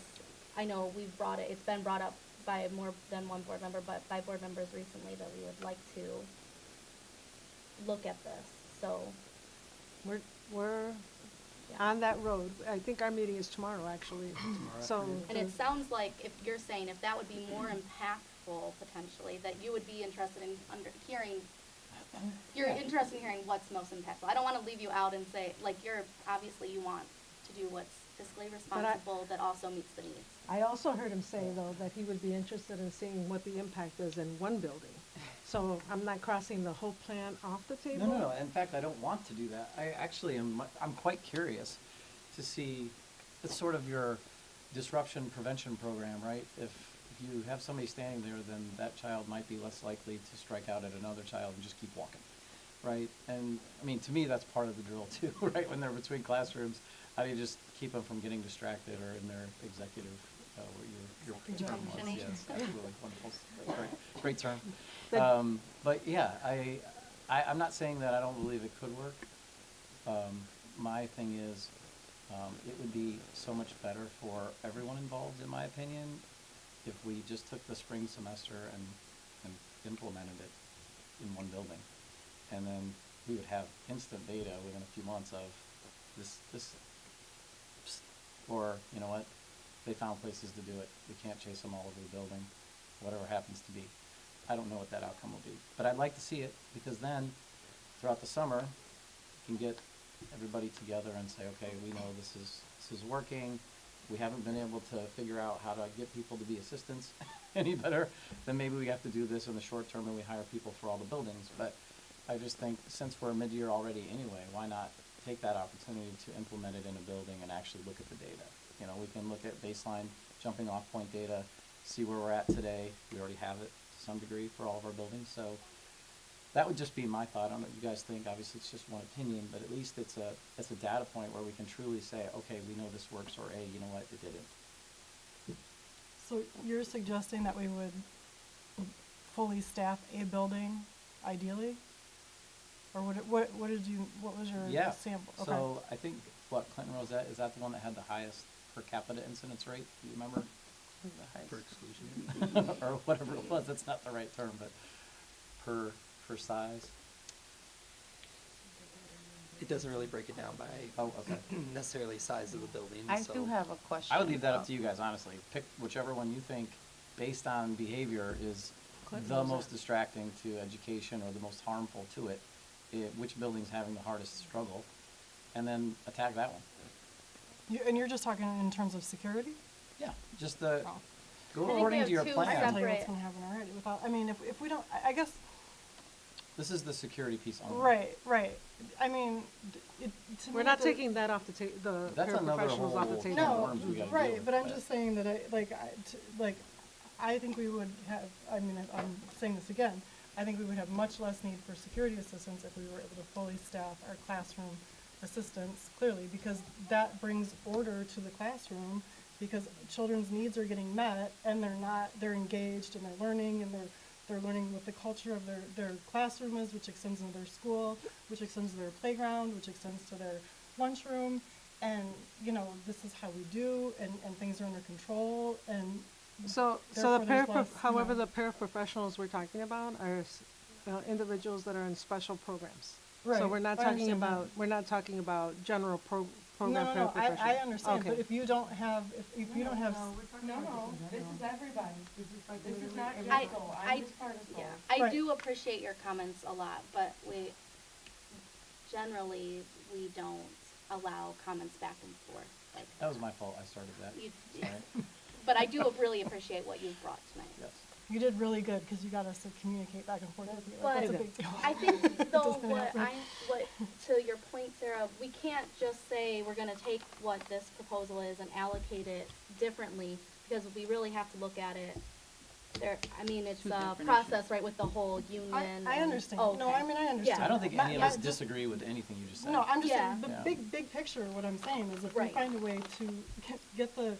I know it's been brought up by more than one board member, but by board members recently, that we would like to look at this. So we're on that road. I think our meeting is tomorrow, actually. So and it sounds like, if you're saying if that would be more impactful potentially, that you would be interested in hearing. You're interested in hearing what's most impactful. I don't want to leave you out and say, like, you want to do what's fiscally responsible that also meets the needs. I also heard him say, though, that he would be interested in seeing what the impact is in one building. So I'm not crossing the whole plan off the table. No. In fact, I don't want to do that. I actually I'm quite curious to see, it's sort of your disruption prevention program, right? If you have somebody standing there, then that child might be less likely to strike out at another child and just keep walking, right? And I mean, to me, that's part of the drill too, right? When they're between classrooms, how do you just keep them from getting distracted or in their executive, your term was, yes, absolutely, wonderful, great term. But yeah, I'm not saying that I don't believe it could work. My thing is, it would be so much better for everyone involved, in my opinion, if we just took the spring semester and implemented it in one building. And then we would have instant data within a few months of this, or, you know what, they found places to do it. We can't chase them all over the building, whatever happens to be. I don't know what that outcome will be. But I'd like to see it, because then, throughout the summer, we can get everybody together and say, okay, we know this is working. We haven't been able to figure out how to get people to be assistants any better. Then maybe we have to do this in the short term and we hire people for all the buildings. But I just think, since we're mid-year already anyway, why not take that opportunity to implement it in a building and actually look at the data? You know, we can look at baseline jumping off point data, see where we're at today. We already have it to some degree for all of our buildings. So that would just be my thought. I don't know what you guys think. Obviously, it's just one opinion, but at least it's a data point where we can truly say, okay, we know this works, or hey, you know what, it didn't. So you're suggesting that we would fully staff a building, ideally? Or what was your Yeah. sample? Okay. So I think, Clinton Rosette, is that the one that had the highest per capita incidence rate? Do you remember? The highest? Per exclusion. Or whatever it was. That's not the right term, but per size. It doesn't really break it down by Oh, okay. necessarily size of the building. I so. do have a question. I would leave that up to you guys, honestly. Pick whichever one you think, based on behavior, is Clinton the Rosette. most distracting to education or the most harmful to it. Which building's having the hardest struggle, and then attack that one. And you're just talking in terms of security? Yeah, just go I think according we to your have two plan. I can tell you what's separate- gonna happen already without, I mean, if we don't, I guess, This is the security piece only. right. I mean, to me, We're not the- taking that off the That's another paraprofessionals off the whole table. can of No, worms we gotta deal right, with, but I'm just saying that I think we would have, I mean, I'm saying this again, I think we would have much less need for security assistants if we were able to fully staff our classroom assistants, clearly, because that brings order to the classroom, because children's needs are getting met, and they're engaged, and they're learning, and they're learning what the culture of their classroom is, which extends into their school, which extends to their playground, which extends to their lunchroom, and, you know, this is how we do, and things are under control, and So therefore the there's less, however, the paraprofessionals we're talking about are individuals that are in special programs. Right, So we're not I talking understand about general program No, paraprofessionals. I understand, but Okay. if you don't have, if you don't have, No, this is everybody. This is not just I- school. I- I'm just part of school. Yeah, I Right. do appreciate your comments a lot, but we don't allow comments back and forth like That was my fault. I started that. You- Sorry. But I do really appreciate what you've brought tonight. Yes. you did really good, because you got us to communicate back and forth with you, like, that's a But big deal. I think It though doesn't happen. to your point, Sarah, we can't just say we're gonna take what this proposal is and allocate it differently, because we really have to look at it. It's Two a different process, right, with the whole union. I and- understand, Oh, no, okay. I mean, I understand. I don't think that. any of My- us just- disagree with anything you just said. No, I'm just Yeah. saying, the Yeah. big picture, what I'm saying is if we Right. find a way to get the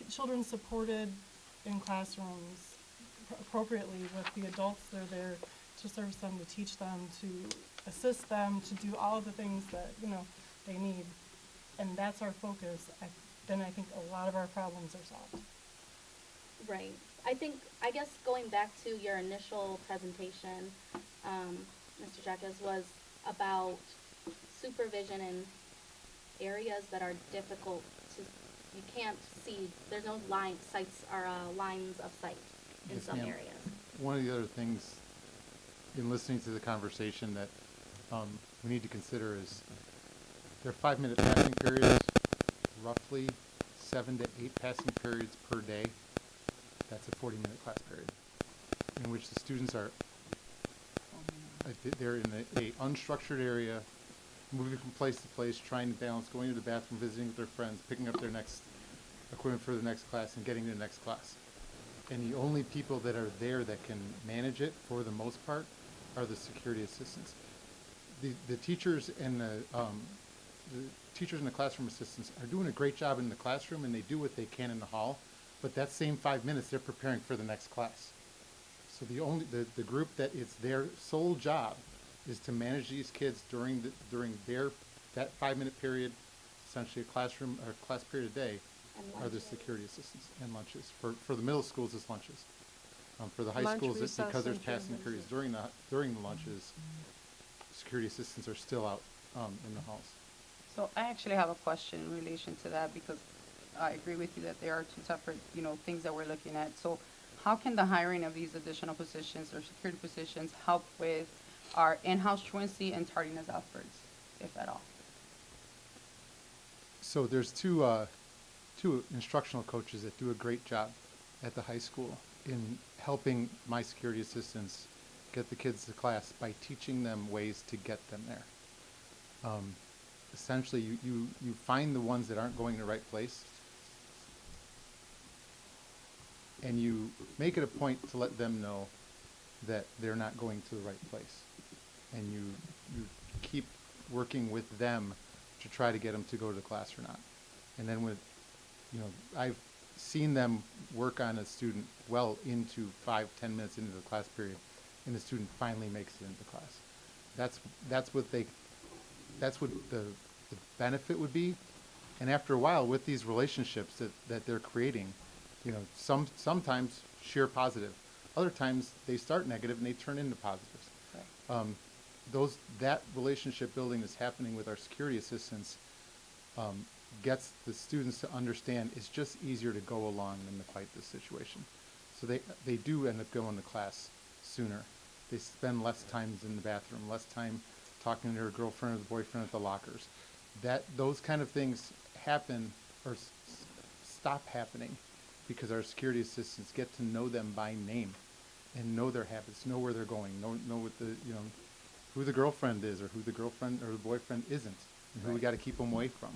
children supported in classrooms appropriately with the adults that are there to service them, to teach them, to assist them, to do all of the things that, you know, they need, and that's our focus, then I think a lot of our problems are solved. Right. I guess going back to your initial presentation, Mr. Jackas, was about supervision in areas that are difficult to, you can't see, there's no lines of sight in Yes, some ma'am. areas. One of the other things in listening to the conversation that we need to consider is there are 5-minute passing periods, roughly 7 to 8 passing periods per day. That's a 40-minute class period in which the students are they're in a unstructured area, moving from place to place, trying to balance going to the bathroom, visiting with their friends, picking up their next equipment for the next class, and getting to the next class. And the only people that are there that can manage it, for the most part, are the security assistants. The teachers and the teachers and the classroom assistants are doing a great job in the classroom, and they do what they can in the hall. But that same 5 minutes, they're preparing for the next class. So the group that it's their sole job is to manage these kids during that 5-minute period, essentially a classroom or class period a day, are the security assistants and lunches. For the middle schools, it's lunches. For the high Lunch, schools, it's recess, because there's and passing transition. periods during the lunches, security assistants are still out in the halls. So I actually have a question in relation to that because I agree with you that there are two separate, things that we're looking at. So how can the hiring of these additional positions or security positions help with our in-house truancy and tardiness efforts, if at all? So there's two instructional coaches that do a great job at the high school in helping my security assistants get the kids to class by teaching them ways to get them there. Essentially, you find the ones that aren't going to the right place, and you make it a point to let them know that they're not going to the right place. And you keep working with them to try to get them to go to the class or not. And then I've seen them work on a student well into 5-10 minutes into the class period, and the student finally makes it into class. That's what the benefit would be. And after a while, with these relationships that they're creating, sometimes sheer positive. Other times they start negative and they turn into positives. Right. That relationship building that's happening with our security assistants gets the students to understand it's just easier to go along than to fight this situation. So they do end up going to class sooner. They spend less time in the bathroom, less time talking to their girlfriend or the boyfriend at the lockers. Those kind of things happen or stop happening because our security assistants get to know them by name and know their habits, know where they're going, know what who the girlfriend is or who the girlfriend or the boyfriend isn't, and who we got to keep them away from.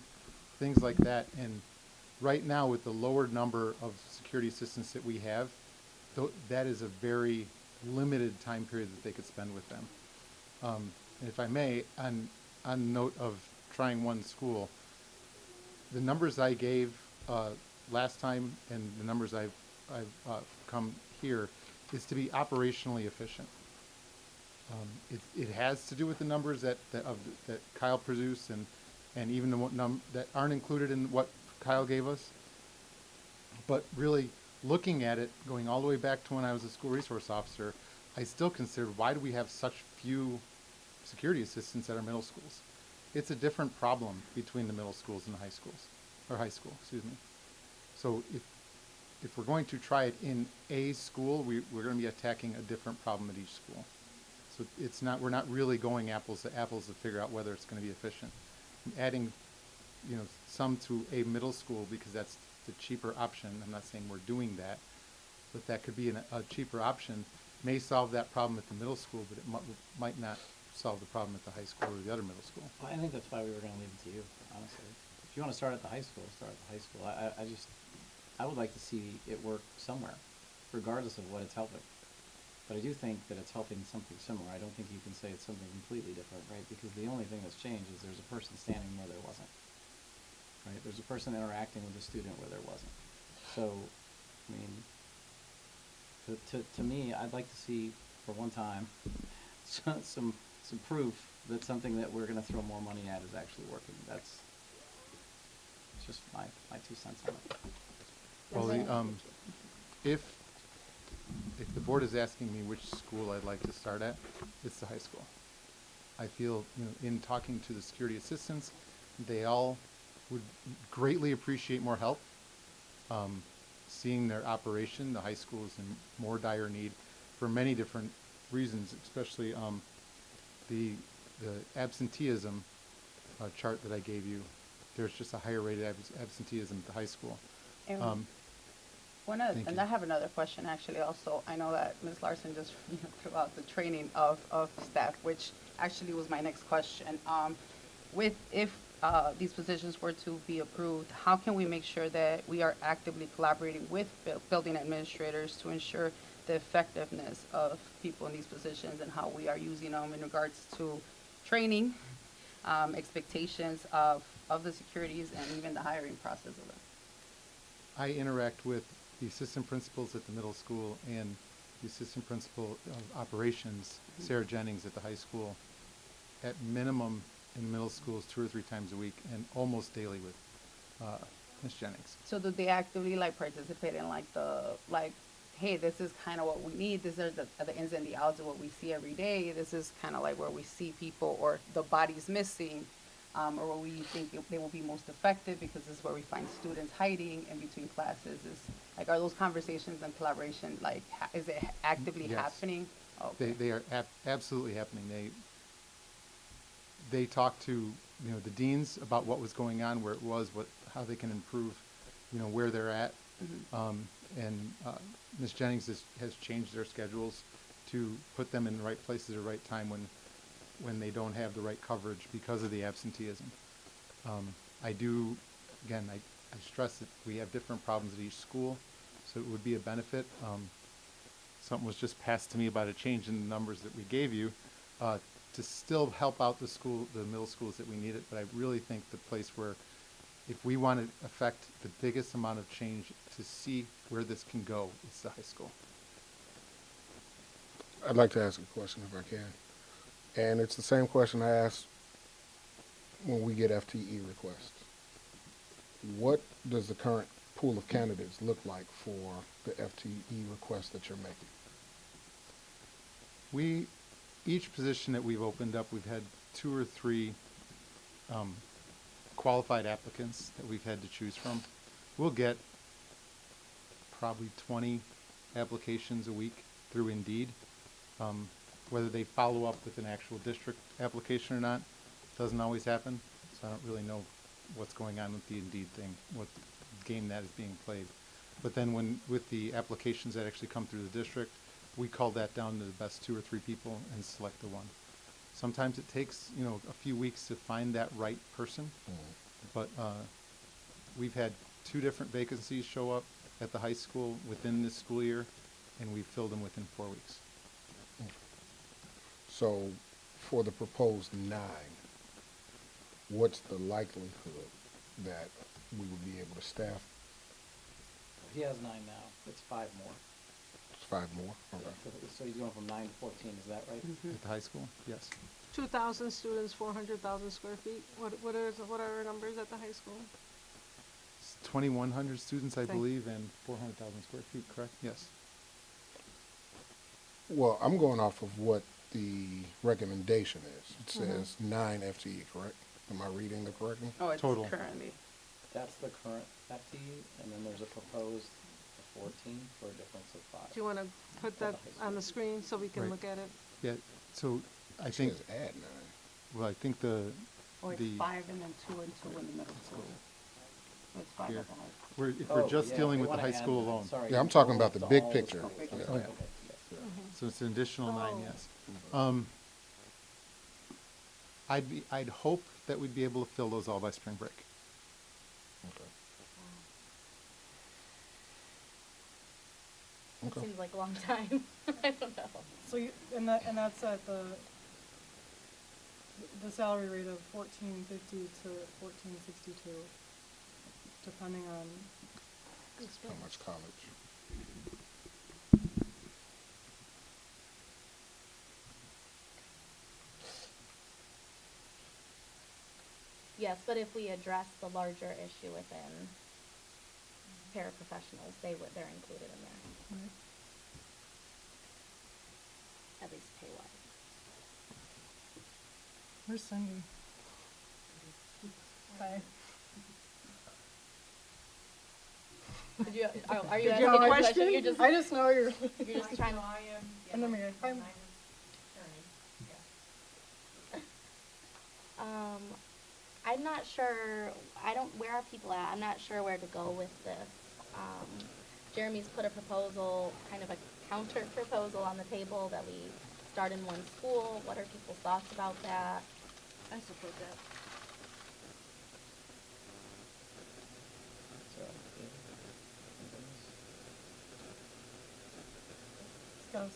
Things like that. And right now, with the lower number of security assistants that we have, that is a very limited time period that they could spend with them. And if I may, on note of trying one school, the numbers I gave last time and the numbers I've come here is to be operationally efficient. It has to do with the numbers that Kyle produced and even the that aren't included in what Kyle gave us. But really looking at it, going all the way back to when I was a school resource officer, I still considered, why do we have such few security assistants at our middle schools? It's a different problem between the middle schools and the high schools, or high school, excuse me. So if we're going to try it in a school, we're going to be attacking a different problem at each school. So we're not really going apples to apples to figure out whether it's going to be efficient. Adding, some to a middle school because that's the cheaper option. I'm not saying we're doing that, but that could be a cheaper option. May solve that problem at the middle school, but it might not solve the problem at the high school or the other middle school. Well, I think that's why we were going to leave it to you, honestly. If you want to start at the high school, start at the high school. I would like to see it work somewhere, regardless of what it's helping. But I do think that it's helping something similar. I don't think you can say it's something completely different, right? Because the only thing that's changed is there's a person standing where there wasn't, right? There's a person interacting with a student where there wasn't. So, I mean, to me, I'd like to see, for one time, some proof that something that we're going to throw more money at is actually working. It's just my 2 cents on it. Well, if the board is asking me which school I'd like to start at, it's the high school. I feel, in talking to the security assistants, they all would greatly appreciate more help. Seeing their operation, the high school is in more dire need for many different reasons, especially the absenteeism chart that I gave you. There's just a higher rate of absenteeism at the high school. And I have another question actually also. I know that Ms. Larson just threw out the training of staff, which actually was my next question. If these positions were to be approved, how can we make sure that we are actively collaborating with building administrators to ensure the effectiveness of people in these positions and how we are using them in regards to training, expectations of the securities, and even the hiring process of them? I interact with the assistant principals at the middle school and the assistant principal of operations, Sarah Jennings, at the high school, at minimum in middle schools 2 or 3 times a week, and almost daily with Ms. Jennings. So do they actively like participate in like hey, this is kind of what we need. These are the ins and the outs of what we see every day. This is kind of like where we see people or the body's missing, or where we think they will be most effective because this is where we find students hiding in between classes. Is like, are those conversations and collaboration like is it actively Yes. happening? Okay. They are absolutely happening. They talk to, the deans about what was going on, where it was, how they can improve, where they're at. And Ms. Jennings has changed their schedules to put them in the right places at the right time when they don't have the right coverage because of the absenteeism. I stress that we have different problems at each school, so it would be a benefit. Something was just passed to me about a change in the numbers that we gave you to still help out the middle schools that we need it. But I really think the place where, if we want to affect the biggest amount of change to see where this can go, it's the high school. I'd like to ask a question if I can. And it's the same question I ask when we get FTE requests. What does the current pool of candidates look like for the FTE requests that you're making? Each position that we've opened up, we've had 2 or 3 qualified applicants that we've had to choose from. We'll get probably 20 applications a week through Indeed. Whether they follow up with an actual district application or not doesn't always happen, so I don't really know what's going on with the Indeed thing, what game that is being played. But then with the applications that actually come through the district, we call that down to the best 2 or 3 people and select the one. Sometimes it takes, a few weeks to find that right person, but we've had 2 different vacancies show up at the high school within this school year, and we've filled them within 4 weeks. So for the proposed 9, what's the likelihood that we would be able to staff? He has 9 now. It's 5 more. It's 5 more? Okay. So he's going from 9 to 14, is that right? At the high school, yes. 2,000 students, 400,000 square feet. What are our numbers at the high school? It's 2,100 students, I Okay. believe, and 400,000 square feet, correct? Yes. Well, I'm going off of what the recommendation is. It says 9 FTE, correct? Am I reading the correctly? Oh, it's Total. currently. That's the current FTE, and then there's a proposed 14 for a difference of 5. Do you want to put that on the screen so we can Right. look at it? Yeah, so I It think, says add 9. well, I think the, Or it's the, 5 and then 2 and 2 in the middle school. It's 5 Here. at the high school. if we're just yeah, dealing we with the wanna high add school 9. alone. Sorry, Yeah, I'm talking all about the of big all picture. schools. Yeah. Oh, yeah. Okay, yeah. So it's an additional 9, Oh. yes. I'd hope that we'd be able to fill those all by spring break. Okay. It Okay. seems like a long time. I don't know. So that's at the salary rate of 1450 to 1462, depending on How much college? Yes, but if we address the larger issue within paraprofessionals, they're included in there. At least pay-wise. Where's Cindy? Hi. Did you, are you Did asking you have a a question? You're just, I just know you're. you're just trying to. In the mirror. Hi. I'm not sure, where are people at? I'm not sure where to go with this. Jeremy's put a proposal, kind of a counter proposal on the table that we start in one school. What are people's thoughts about that? I support that. So, Goes.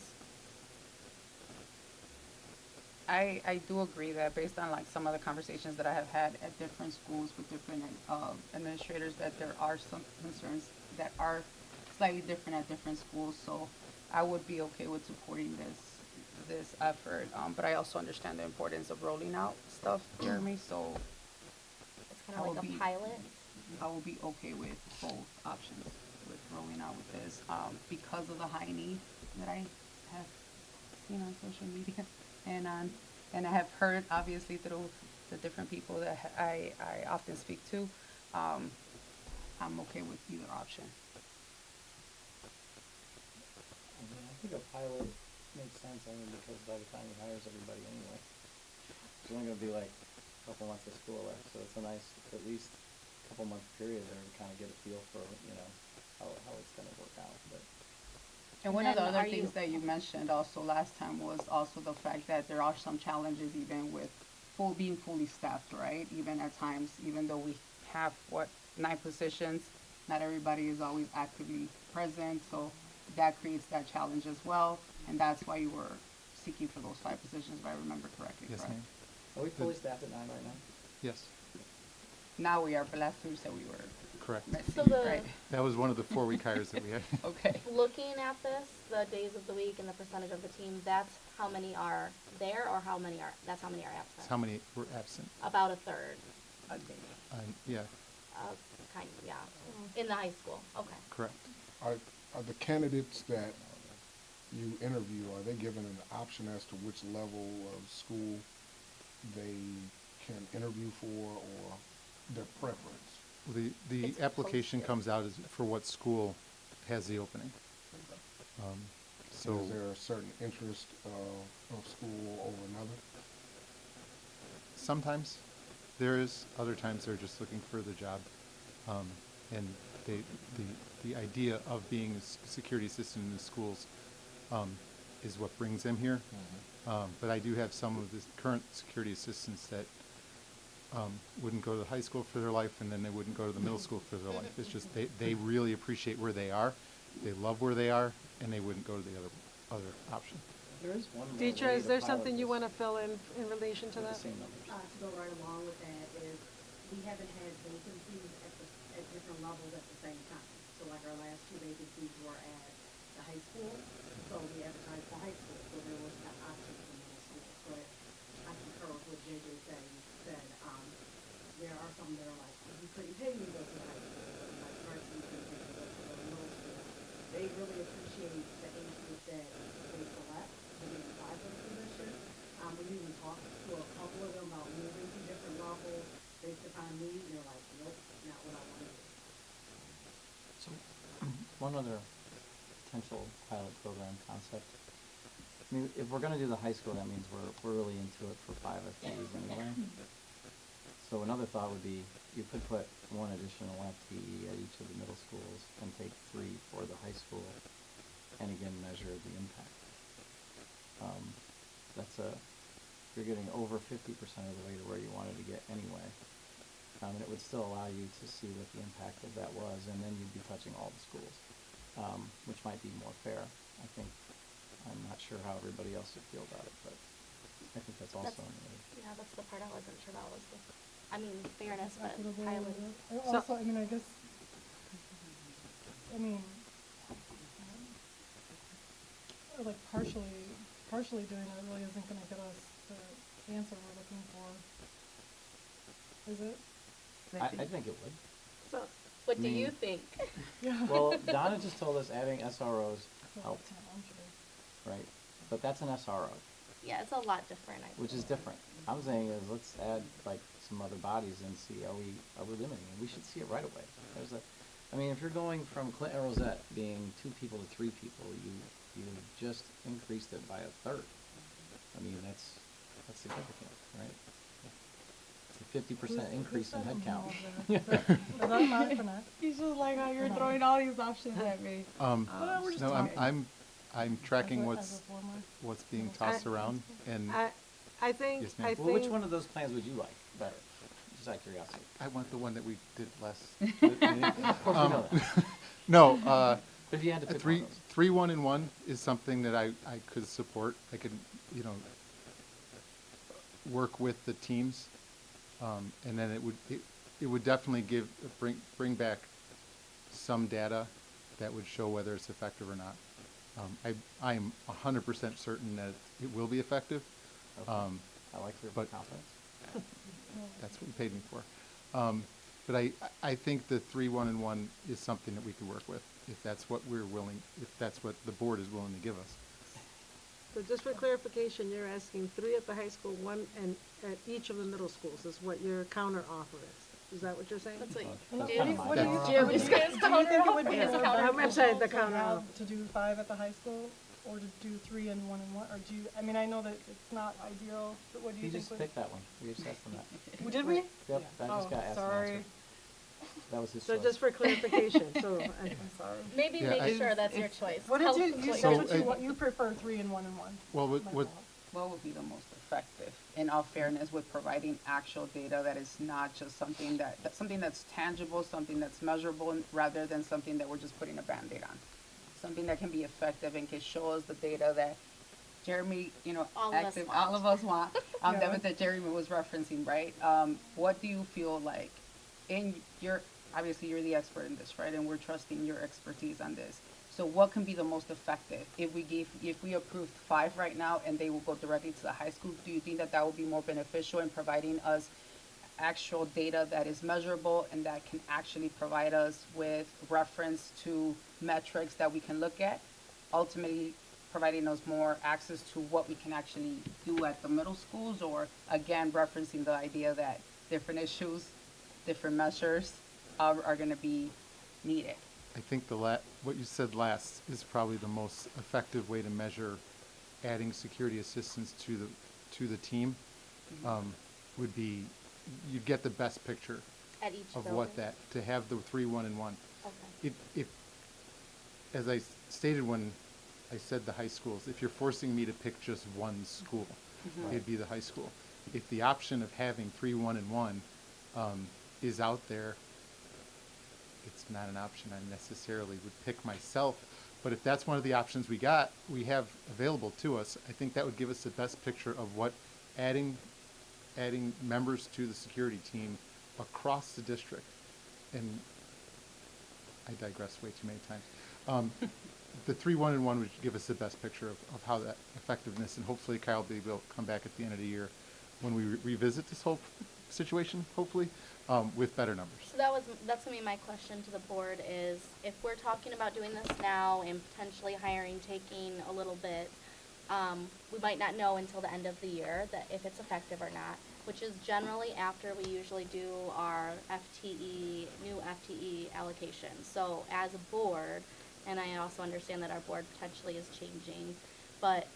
I do agree that based on like some of the conversations that I have had at different schools with different administrators, that there are some concerns that are slightly different at different schools. So I would be okay with supporting this effort. But I also understand the importance of rolling out stuff, Jeremy. So It's kind I of would like a be- pilot. I will be okay with both options, with rolling out with this, because of the high need that I have seen on social media and I have heard obviously through the different people that I often speak to. I'm okay with either option. I think a pilot makes sense, I mean, because by the time he hires everybody anyway, there's only gonna be like a couple months of school left, so it's a nice, at least couple month period there to kind of get a feel for, you know, how it's gonna work out, but. And one of the other things that you mentioned also last time was also the fact that there are some challenges even with being fully staffed, right? Even at times, even though we have, 9 positions, not everybody is always actively present, so that creates that challenge as well, and that's why you were seeking for those 5 positions, if I remember correctly, Yes, correct? ma'am. Are we fully staffed at 9 right now? Yes, Now we are, but last time you said we were correct. missing, So the- right? That was one of the 4-week hires that we had. Okay. Looking at this, the days of the week and the percentage of the team, that's how many are there, or that's how many are absent? That's how many were absent. About a third, Yeah, yeah, in the high school, okay. correct. Are the candidates that you interview, are they given an option as to which level of school they can interview for, or their preference? The It's application posted. comes out as for what school has the opening. So Is there a certain interest of school over another? sometimes there is, other times they're just looking for the job. And the idea of being a security assistant in the schools is what brings them here. But I do have some of the current security assistants that wouldn't go to the high school for their life, and then they wouldn't go to the middle school for their life. It's just they really appreciate where they are, they love where they are, and they wouldn't go to the other option. There is one more Deidre, way is to there pilot something you this want to fill in relation to with that? the same numbers. To go right along with that is, we haven't had vacancies at different levels at the same time. So like our last 2 vacancies were at the high school, so we advertised the high school, so there was an option for middle school. But I concur with what JJ said, there are some that are like, you couldn't pay me to go to high school, like varsity couldn't pay me to go to the middle school. They really appreciate the age group that they select to be applied for the position. We even talked to a couple of them about moving to different levels based upon need, and they're like, nope, not what I want to do. So, one other potential pilot program concept. I mean, if we're gonna do the high school, that means we're really into it for 5 FTEs anyway. So another thought would be, you could put 1 additional FTE at each of the middle schools and take 3 for the high school, and again, measure the impact. You're getting over 50% of the way to where you wanted to get anyway. And it would still allow you to see what the impact of that was, and then you'd be touching all the schools, which might be more fair. I think, I'm not sure how everybody else would feel about it, but I think that's also. Yeah, that's the part I wasn't sure about, was the, I mean, fairness, but Equitable, pilot. and also, I mean, I guess, like partially doing that really isn't gonna get us the answer we're looking for. Is it? I think it would. So, what do I you mean- think? Yeah. Well, Donna just told us adding SROs helped, I'm sure. right? But that's an SRO, Yeah, it's a lot different, I which is think. different. I'm saying is, let's add like some other bodies and see, are we limiting it? We should see it right away. I mean, if you're going from Clinton Rosette being 2 people to 3 people, you just increased it by a third. I mean, that's significant, right? It's a 50% increase in headcount. Is that not for now? He's just like how you're throwing all these options at me. We're just No, talking. I'm tracking As a what's former. being tossed around, and I think, Yes, ma'am. I Well, which think, one of those plans would you like better? Just out of curiosity. I want the one that we did last. Of course we know that. No, But if you had to pick one of those. 3, 1, and 1 is something that I could support. I could, work with the teams, and then it would definitely bring back some data that would show whether it's effective or not. I am 100% certain that it will be effective. Okay. I like your but- confidence. That's what you paid me for. But I think the 3, 1, and 1 is something that we could work with, if that's what we're willing, if that's what the board is willing to give us. So just for clarification, you're asking 3 at the high school, 1 at each of the middle schools is what your counter offer is. Is that what you're saying? That's what That's Jamie- kinda my what do you- counter Jamie- offer. Do you think it would be Yeah, more I'm beneficial saying the to counter have, offer. to do 5 at the high school, or to do 3 and 1 and 1, or do you, I mean, I know that it's not ideal, but what do You you think just would? picked that one. We just asked him that. Did we? Yep, I Oh, just got asked an sorry. answer. That was his So choice. just for clarification, so I'm sorry. Maybe Yeah, make I- sure that's your choice. What did you, Tell- that's So, what you want, you prefer 3 and 1 and 1? Well, My what, fault. What would be the most effective, in all fairness, with providing actual data that is not just something something that's tangible, something that's measurable, rather than something that we're just putting a Band-Aid on? Something that can be effective and can show us the data that Jeremy, All of us want. all of us want, Yeah. that Jeremy was referencing, right? What do you feel like, obviously you're the expert in this, right? And we're trusting your expertise on this. So what can be the most effective? If we approved 5 right now and they will go directly to the high school, do you think that would be more beneficial in providing us actual data that is measurable and that can actually provide us with reference to metrics that we can look at, ultimately providing us more access to what we can actually do at the middle schools, or again referencing the idea that different issues, different measures are going to be needed? I think what you said last is probably the most effective way to measure adding security assistance to the team. Would be, you'd get the best picture At each of building? what to have the 3, 1, and 1. Okay. If as I stated when I said the high schools, if you're forcing me to pick just one school, it'd be the high school. If the option of having 3, 1, and 1 is out there, it's not an option I necessarily would pick myself. But if that's one of the options we have available to us, I think that would give us the best picture of what adding members to the security team across the district, and I digress way too many times. The 3, 1, and 1 would give us the best picture of how that effectiveness, and hopefully Kyle will be able to come back at the end of the year when we revisit this whole situation, hopefully, with better numbers. So that's gonna be my question to the board is, if we're talking about doing this now and potentially hiring, taking a little bit, we might not know until the end of the year that if it's effective or not, which is generally after we usually do our new FTE allocation. So as a board, and I also understand that our board potentially is changing, but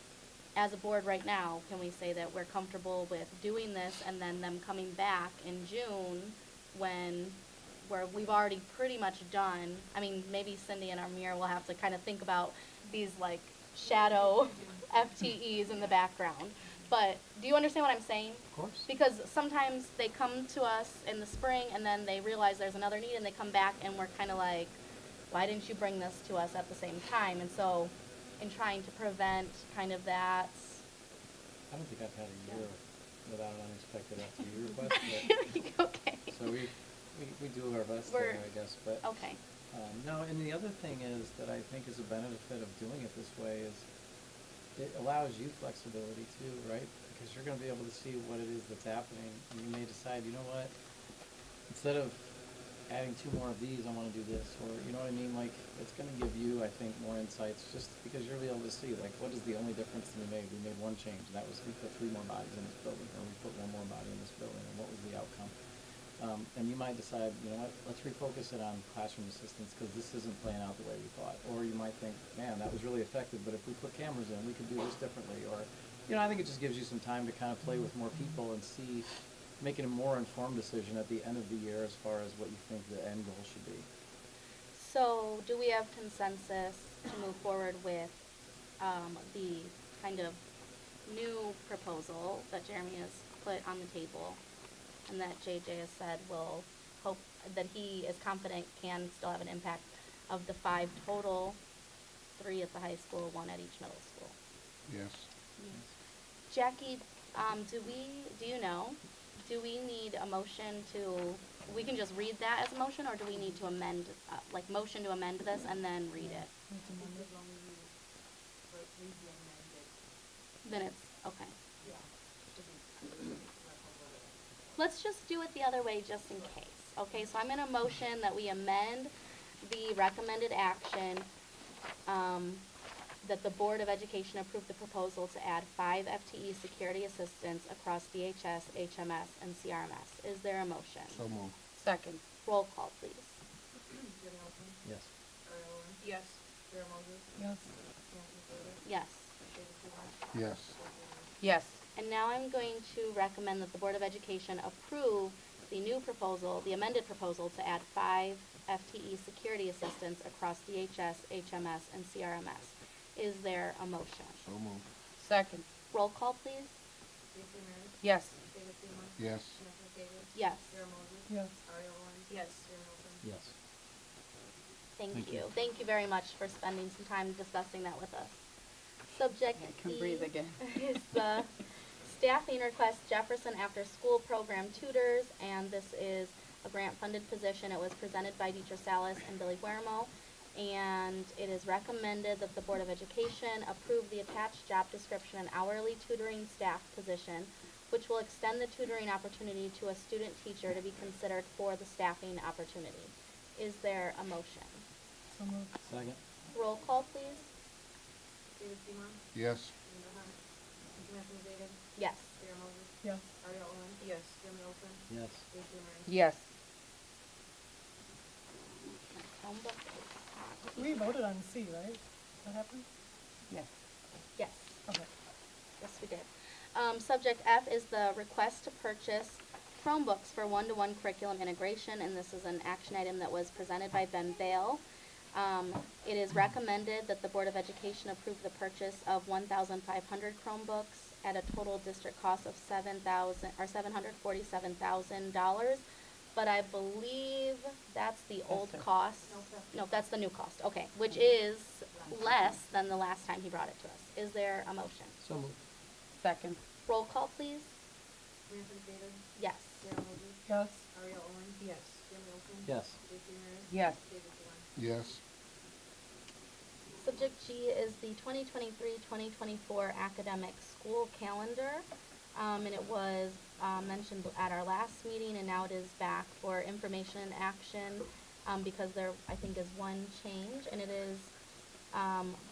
as a board right now, can we say that we're comfortable with doing this and then them coming back in June where we've already pretty much done? I mean, maybe Cindy and Amir will have to kind of think about these like shadow FTEs in the background. But do you understand what I'm saying? Of course. Because sometimes they come to us in the spring and then they realize there's another need and they come back and we're kind of like, why didn't you bring this to us at the same time? And so in trying to prevent kind of that. I don't think I've had a year without an unexpected FTE request, but, Okay. so we do our best We're- there, I guess, but. Okay. No, and the other thing is that I think is a benefit of doing it this way is it allows you flexibility too, right? Because you're gonna be able to see what it is that's happening, and you may decide, you know what, instead of adding 2 more of these, I wanna do this, or, you know what I mean, like, it's gonna give you, I think, more insights, just because you'll be able to see, like, what is the only difference we made? We made 1 change, and that was we put 3 more bodies in this building, or we put 1 more body in this building, and what was the outcome? And you might decide, you know what, let's refocus it on classroom assistance, because this isn't playing out the way we thought. Or you might think, man, that was really effective, but if we put cameras in, we could do this differently. Or, I think it just gives you some time to kind of play with more people and see, making a more informed decision at the end of the year as far as what you think the end goal should be. So do we have consensus to move forward with the kind of new proposal that Jeremy has put on the table and that JJ has said will hope that he is confident can still have an impact of the 5 total, 3 at the high school, 1 at each middle school? Yes. Jackie, do you know, do we need a motion we can just read that as a motion, or do we need to amend, motion to amend this and then read it? Then it's, okay. Let's just do it the other way just in case. Okay, so I'm gonna motion that we amend the recommended action, that the Board of Education approve the proposal to add 5 FTE security assistants across DHS, HMS, and CRMS. Is there a motion? So moved. Second. Roll call, please. Yes. Yes. Yes. Yes. Yes. Yes. And now I'm going to recommend that the Board of Education approve the new proposal, the amended proposal to add 5 FTE security assistants across DHS, HMS, and CRMS. Is there a motion? So moved. Second. Roll call, please. Yes. Yes. Yes. Yes. Yes. Yes. Thank Thank you. you. Thank you very much for spending some time discussing that with us. Subject I can E breathe again. is the staffing request Jefferson After School Program Tutors, and this is a grant-funded position. It was presented by Teacher Salas and Billy Guermo, and it is recommended that the Board of Education approve the attached job description and hourly tutoring staff position, which will extend the tutoring opportunity to a student teacher to be considered for the staffing opportunity. Is there a motion? So moved. Second. Roll call, please. Yes. Yes. Yes. Yes. Yes. Yes. Chromebook. We voted on C, right? What happened? Yes. Yes. Okay. Yes, we did. Subject F is the request to purchase Chromebooks for one-to-one curriculum integration, and this is an action item that was presented by Ben Bale. It is recommended that the Board of Education approve the purchase of 1,500 Chromebooks at a total district cost of $747,000. But I believe that's the old sir. cost. No, that's the new cost. Okay, which is less than the last time he brought it to us. Is there a motion? So moved. Second. Roll call, please. Yes. Yes. Yes. Yes. Yes. Subject G is the 2023-2024 academic school calendar. And it was mentioned at our last meeting, and now it is back for information and action, because there, I think, is one change, and it is,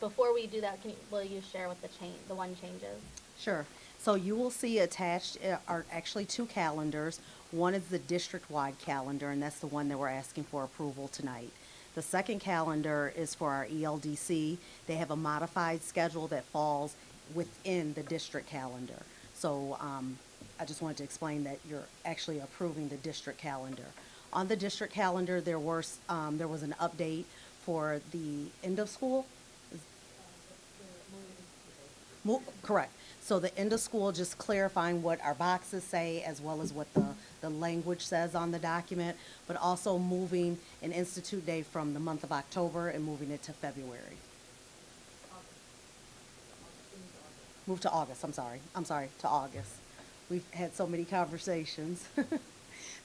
before we do that, will you share what the one change is? Sure. So you will see attached are actually 2 calendars. One is the district-wide calendar, and that's the one that we're asking for approval tonight. The second calendar is for our ELDC. They have a modified schedule that falls within the district calendar. So I just wanted to explain that you're actually approving the district calendar. On the district calendar, there was an update for the end of school. Correct. So the end of school, just clarifying what our boxes say as well as what the language says on the document, but also moving an institute day from the month of October and moving it to February. Move to August, I'm sorry, to August. We've had so many conversations.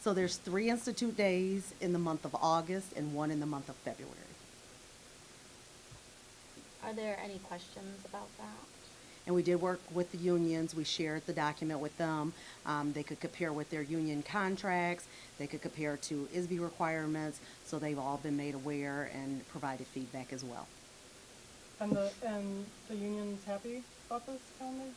So there's 3 institute days in the month of August and 1 in the month of February. Are there any questions about that? And we did work with the unions. We shared the document with them. They could compare with their union contracts. They could compare to ISB requirements. So they've all been made aware and provided feedback as well. And the union's happy about this calendar?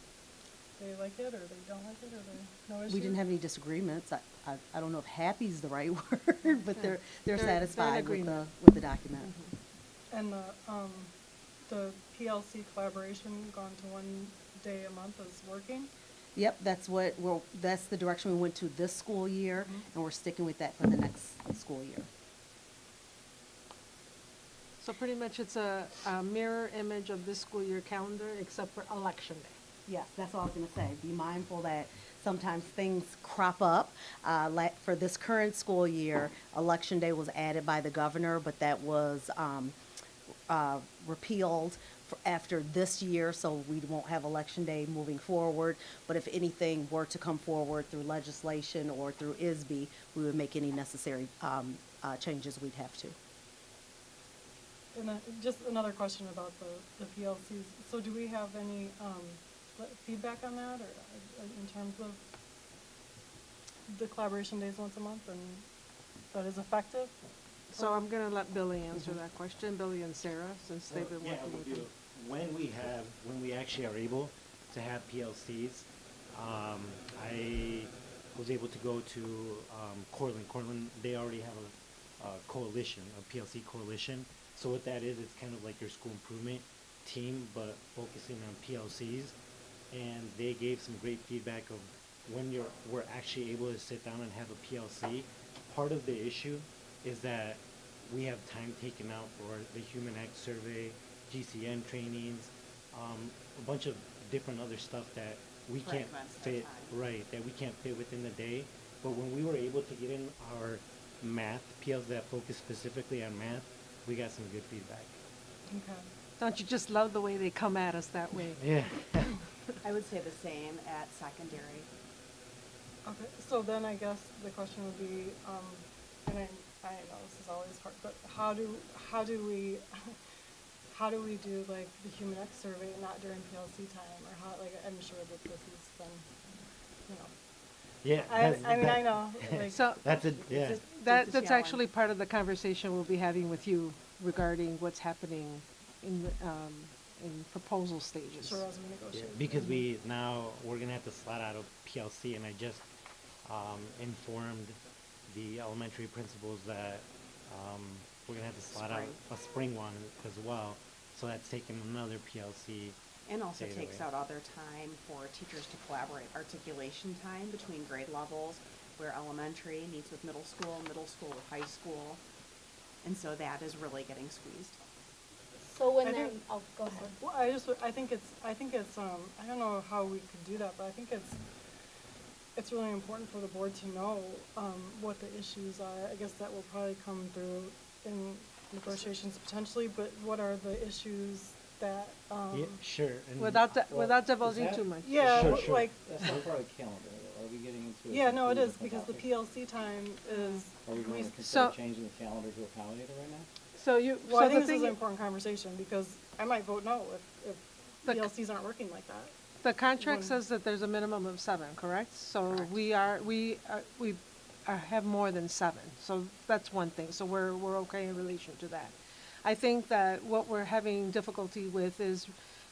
They like it, or they don't like it, or they no issue? We didn't have any disagreements. I don't know if happy is the right word, but they're satisfied with the document. Mm-hmm. And the PLC collaboration gone to 1 day a month is working? Yep, that's the direction we went to this school year, Mm-hmm. and we're sticking with that for the next school year. So pretty much it's a mirror image of this school year calendar, except for election day. Yes, that's what I was going to say. Be mindful that sometimes things crop up. Like for this current school year, Election Day was added by the governor, but that was repealed after this year, so we won't have Election Day moving forward. But if anything were to come forward through legislation or through ISB, we would make any necessary changes we'd have to. And just another question about the PLCs. So do we have any feedback on that, or in terms of the collaboration days once a month and that is effective? So I'm gonna let Billy answer that question, Billy and Sarah, since they've been Yeah, working we with do. them. When we actually are able to have PLCs, I was able to go to Cortland. Cortland, they already have a coalition, a PLC coalition. So what that is, it's kind of like your school improvement team, but focusing on PLCs. And they gave some great feedback of when we're actually able to sit down and have a PLC. Part of the issue is that we have time taken out for the Human X survey, GCN trainings, a bunch of different other stuff that we can't fit, right, that we can't fit within the day. But when we were able to get in our math, PLs that focus specifically on math, we got some good feedback. Okay. Don't you just love the way they come at us that way? Yeah. I would say the same at secondary. Okay, so then I guess the question would be, and I know this is always hard, but how do we do like the Human X survey not during PLC time, or how, like, I'm sure that this has been, you know. Yeah. I know, like. So That's a, yeah. that's actually part of the conversation we'll be having with you regarding what's happening in proposal stages. Sure, as we Yeah, negotiate. because we're gonna have to slot out a PLC, and I just informed the elementary principals that we're gonna have to slot out a spring one as well. So that's taking another PLC. And also day takes away. out other time for teachers to collaborate, articulation time between grade levels, where elementary meets with middle school with high school. And so that is really getting squeezed. So when I they're, think- oh, go ahead. Well, I think it's, I don't know how we could do that, but I think it's really important for the board to know, what the issues are. I guess that will probably come through in negotiations potentially, but what are the issues that, Yeah, sure. And Without divulging too much. yeah, Sure, sure. like, That's not part of the calendar. Are we getting into? yeah, no, it is, completely because the different PLC time is, topic? Are we going to consider So- changing the calendar to accommodate it right now? So you, well, I so think the this is an thing, important conversation, because I might vote no if The- PLCs aren't working like that. the contract One- says that there's a minimum of 7, correct? So we have more than 7, so that's one thing, so we're okay in relation to that. I think that what we're having difficulty with is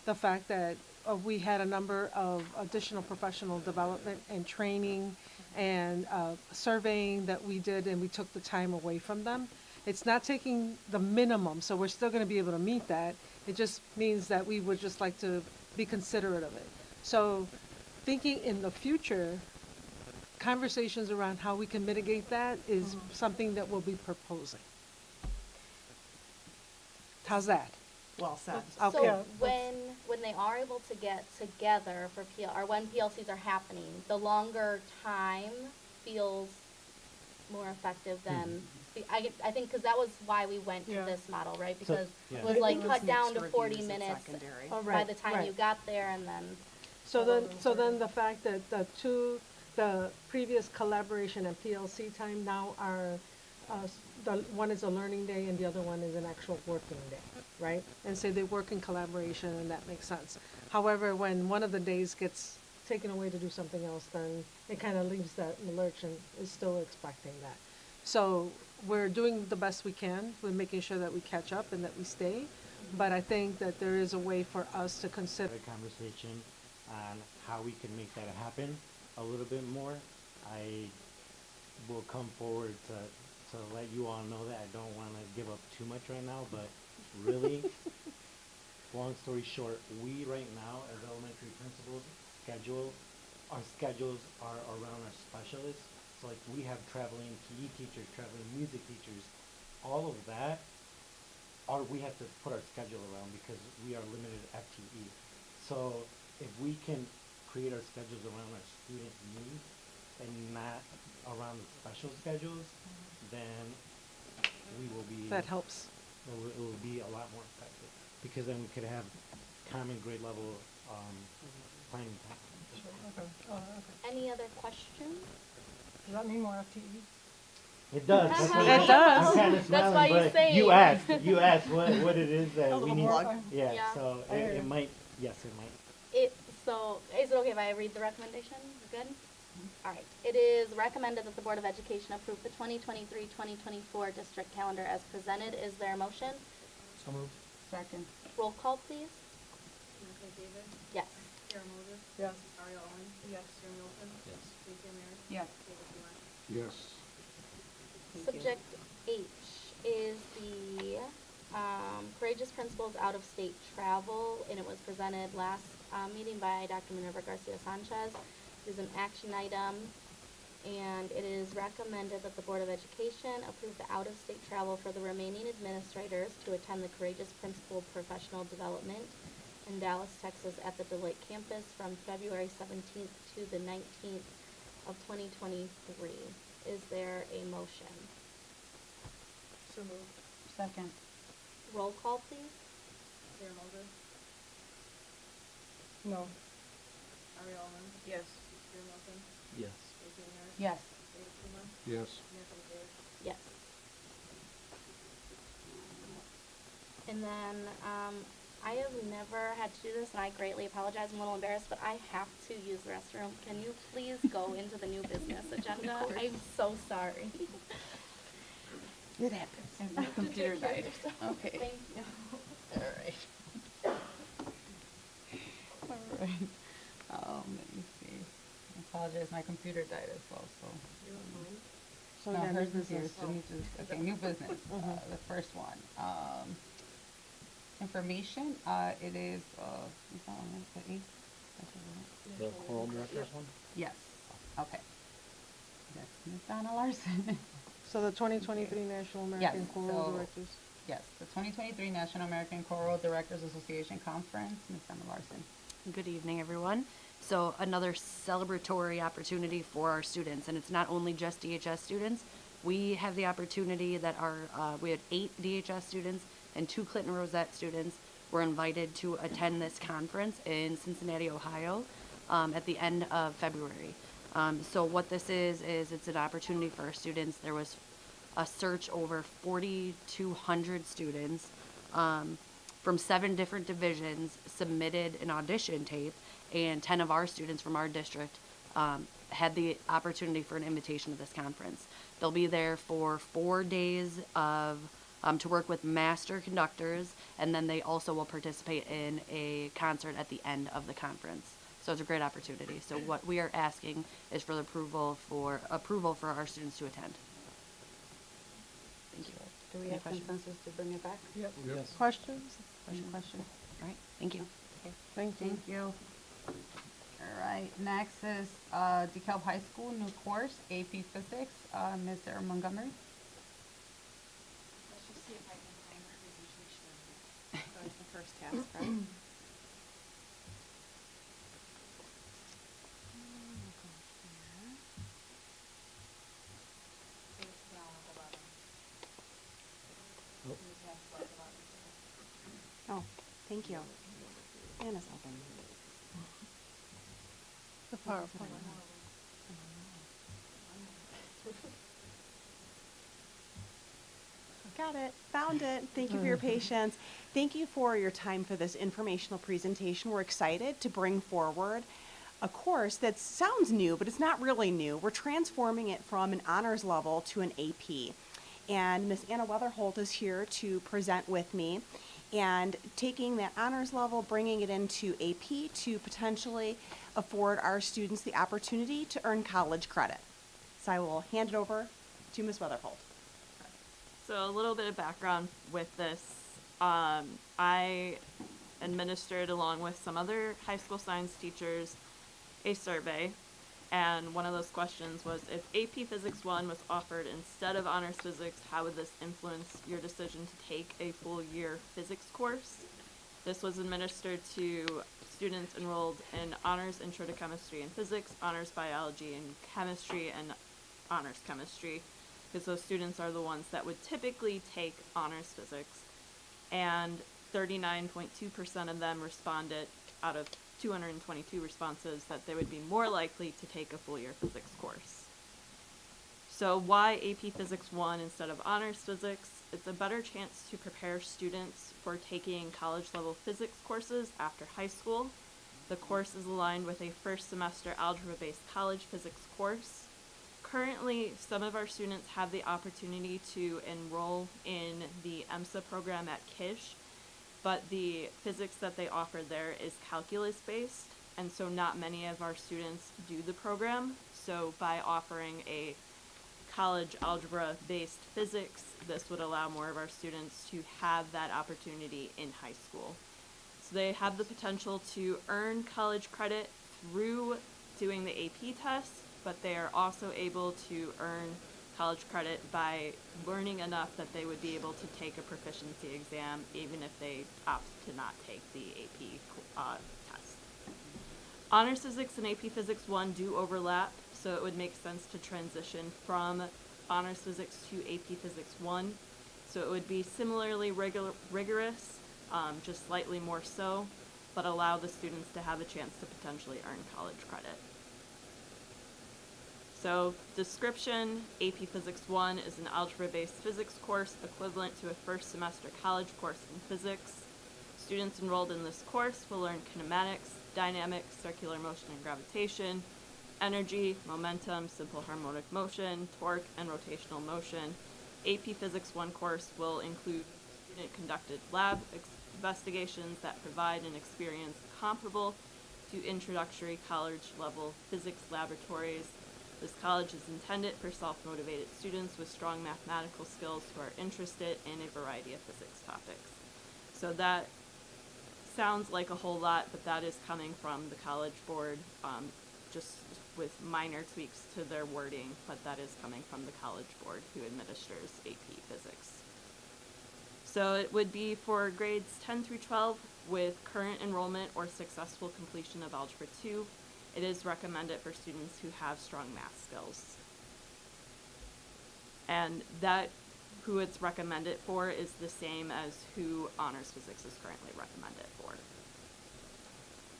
the fact that we had a number of additional professional development and training and surveying that we did, and we took the time away from them. It's not taking the minimum, so we're still gonna be able to meet that. It just means that we would just like to be considerate of it. So thinking in the future, conversations around how we can mitigate that is something that we'll be proposing. How's that? Well said. Okay. So when they are able to get together for or when PLCs are happening, the longer time feels more effective than, I think, because that was why we went to Yeah. this model, right? So- Because yeah. it was like It cut was down to mixed 40 reviews at minutes secondary. Oh, by right, the time right. you got there, and then. So then the fact that the previous collaboration and PLC time now are, the one is a learning day and the other one is an actual working day, right? And so they work in collaboration and that makes sense. However, when one of the days gets taken away to do something else, then it kind of leaves that in the lurch and is still expecting that. So we're doing the best we can. We're making sure that we catch up and that we stay. But I think that there is a way for us to consider. A conversation on how we can make that happen a little bit more. I will come forward to let you all know that I don't want to give up too much right now, but really, long story short, we right now as elementary principals our schedules are around our specialists. So like we have traveling PE teachers, traveling music teachers, all of that we have to put our schedule around because we are limited FTE. So if we can create our schedules around our student needs and not around the special schedules, then we will be. That helps. It will be a lot more effective because then we could have common grade level planning time. Okay. Okay. Any other questions? Does that mean more FTE? It does. That's why It does. I'm kind of That's smiling, why you but say you it. asked what it is that A we little need. more. Yeah, Yeah. so I hear it you. might. Yes, it might. So is it okay if I read the recommendation? Good? All right. It is recommended that the Board of Education approve the 2023-2024 district calendar as presented. Is there a motion? So moved. Second. Roll call, please. Samantha Davis? Yes. Karen Moses? Yes. Ariel Owens? Yes. Jeremy Olson? Yes. Stacy Ramirez? Yes. David Kumar? Yes. Subject H is the Courageous Principles Out of State Travel, and it was presented last meeting by Dr. Minerva Garcia Sanchez. It is an action item, and it is recommended that the Board of Education approve the out-of-state travel for the remaining administrators to attend the Courageous Principal Professional Development in Dallas, Texas at the Deloitte campus from February 17th to the 19th of 2023. Is there a motion? So moved. Second. Roll call, please. Karen Moses? No. Ariel Owens? Yes. Jeremy Olson? Yes. Stacy Ramirez? Yes. David Kumar? Yes. Samantha Davis? Yes. And then, I have never had to do this, and I greatly apologize. I'm a little embarrassed, but I have to use the restroom. Can you please go into the new business agenda? I'm so sorry. It happens. And my computer died. Okay. Thank you. All right. All right. Let me see. I apologize, my computer died as well, so. So No, again, hers new is yours, business. so me too. Okay, new business, the first one. Information, it is, is that on it, the eighth? That's what it is? The choral director's one? Yes, okay. That's Ms. Donna Larson. So the 2023 National American Choral so- Directors. Yes, the 2023 National American Choral Directors Association Conference, Ms. Donna Larson. Good evening, everyone. So another celebratory opportunity for our students, and it's not only just DHS students. We have the opportunity that we had 8 DHS students and 2 Clinton Rosette students were invited to attend this conference in Cincinnati, Ohio, at the end of February. So what this is it's an opportunity for our students. There was a search over 4,200 students from 7 different divisions submitted an audition tape, and 10 of our students from our district had the opportunity for an invitation to this conference. They'll be there for 4 days of to work with master conductors, and then they also will participate in a concert at the end of the conference. So it's a great opportunity. So what we are asking is for the approval for our students to attend. Thank you. Do we Any have questions? consensus to bring it back? Yep. Yes. Questions? Question? All right, thank you. Okay. Thank you. Thank you. All right, next is DeKalb High School, new course, AP Physics, Ms. Sarah Montgomery. Let's just see if I can find where we usually should go to the first task, right? Oh, thank you. Anna's helping. The PowerPoint. Got it, found it. Thank you for your patience. Thank you for your time for this informational presentation. We're excited to bring forward a course that sounds new, but it's not really new. We're transforming it from an honors level to an AP. And Miss Anna Weatherholt is here to present with me, and taking that honors level, bringing it into AP to potentially afford our students the opportunity to earn college credit. So I will hand it over to Ms. Weatherholt. So a little bit of background with this. I administered, along with some other high school science teachers, a survey. And one of those questions was, if AP Physics 1 was offered instead of honors physics, how would this influence your decision to take a full year physics course? This was administered to students enrolled in honors intro to chemistry and physics, honors biology and chemistry, and honors chemistry, because those students are the ones that would typically take honors physics. And 39.2% of them responded, out of 222 responses, that they would be more likely to take a full year physics course. So why AP Physics 1 instead of honors physics? It's a better chance to prepare students for taking college level physics courses after high school. The course is aligned with a first semester algebra-based college physics course. Currently, some of our students have the opportunity to enroll in the EMSA program at Kish, but the physics that they offer there is calculus-based, and so not many of our students do the program. So by offering a college algebra-based physics, this would allow more of our students to have that opportunity in high school. So they have the potential to earn college credit through doing the AP test, but they are also able to earn college credit by learning enough that they would be able to take a proficiency exam even if they opt to not take the AP test. Honors Physics and AP Physics 1 do overlap, so it would make sense to transition from Honors Physics to AP Physics 1. So it would be similarly rigorous, just slightly more so, but allow the students to have a chance to potentially earn college credit. So, description, AP Physics 1 is an algebra-based physics course equivalent to a first semester college course in physics. Students enrolled in this course will learn kinematics, dynamics, circular motion and gravitation, energy, momentum, simple harmonic motion, torque, and rotational motion. AP Physics 1 course will include student-conducted lab investigations that provide an experience comparable to introductory college-level physics laboratories. This college is intended for self-motivated students with strong mathematical skills who are interested in a variety of physics topics. So that sounds like a whole lot, but that is coming from the College Board, just with minor tweaks to their wording, but that is coming from the College Board who administers AP Physics. So it would be for grades 10 through 12 with current enrollment or successful completion of Algebra 2. It is recommended for students who have strong math skills. And that, who it's recommended for, is the same as who Honors Physics is currently recommended for.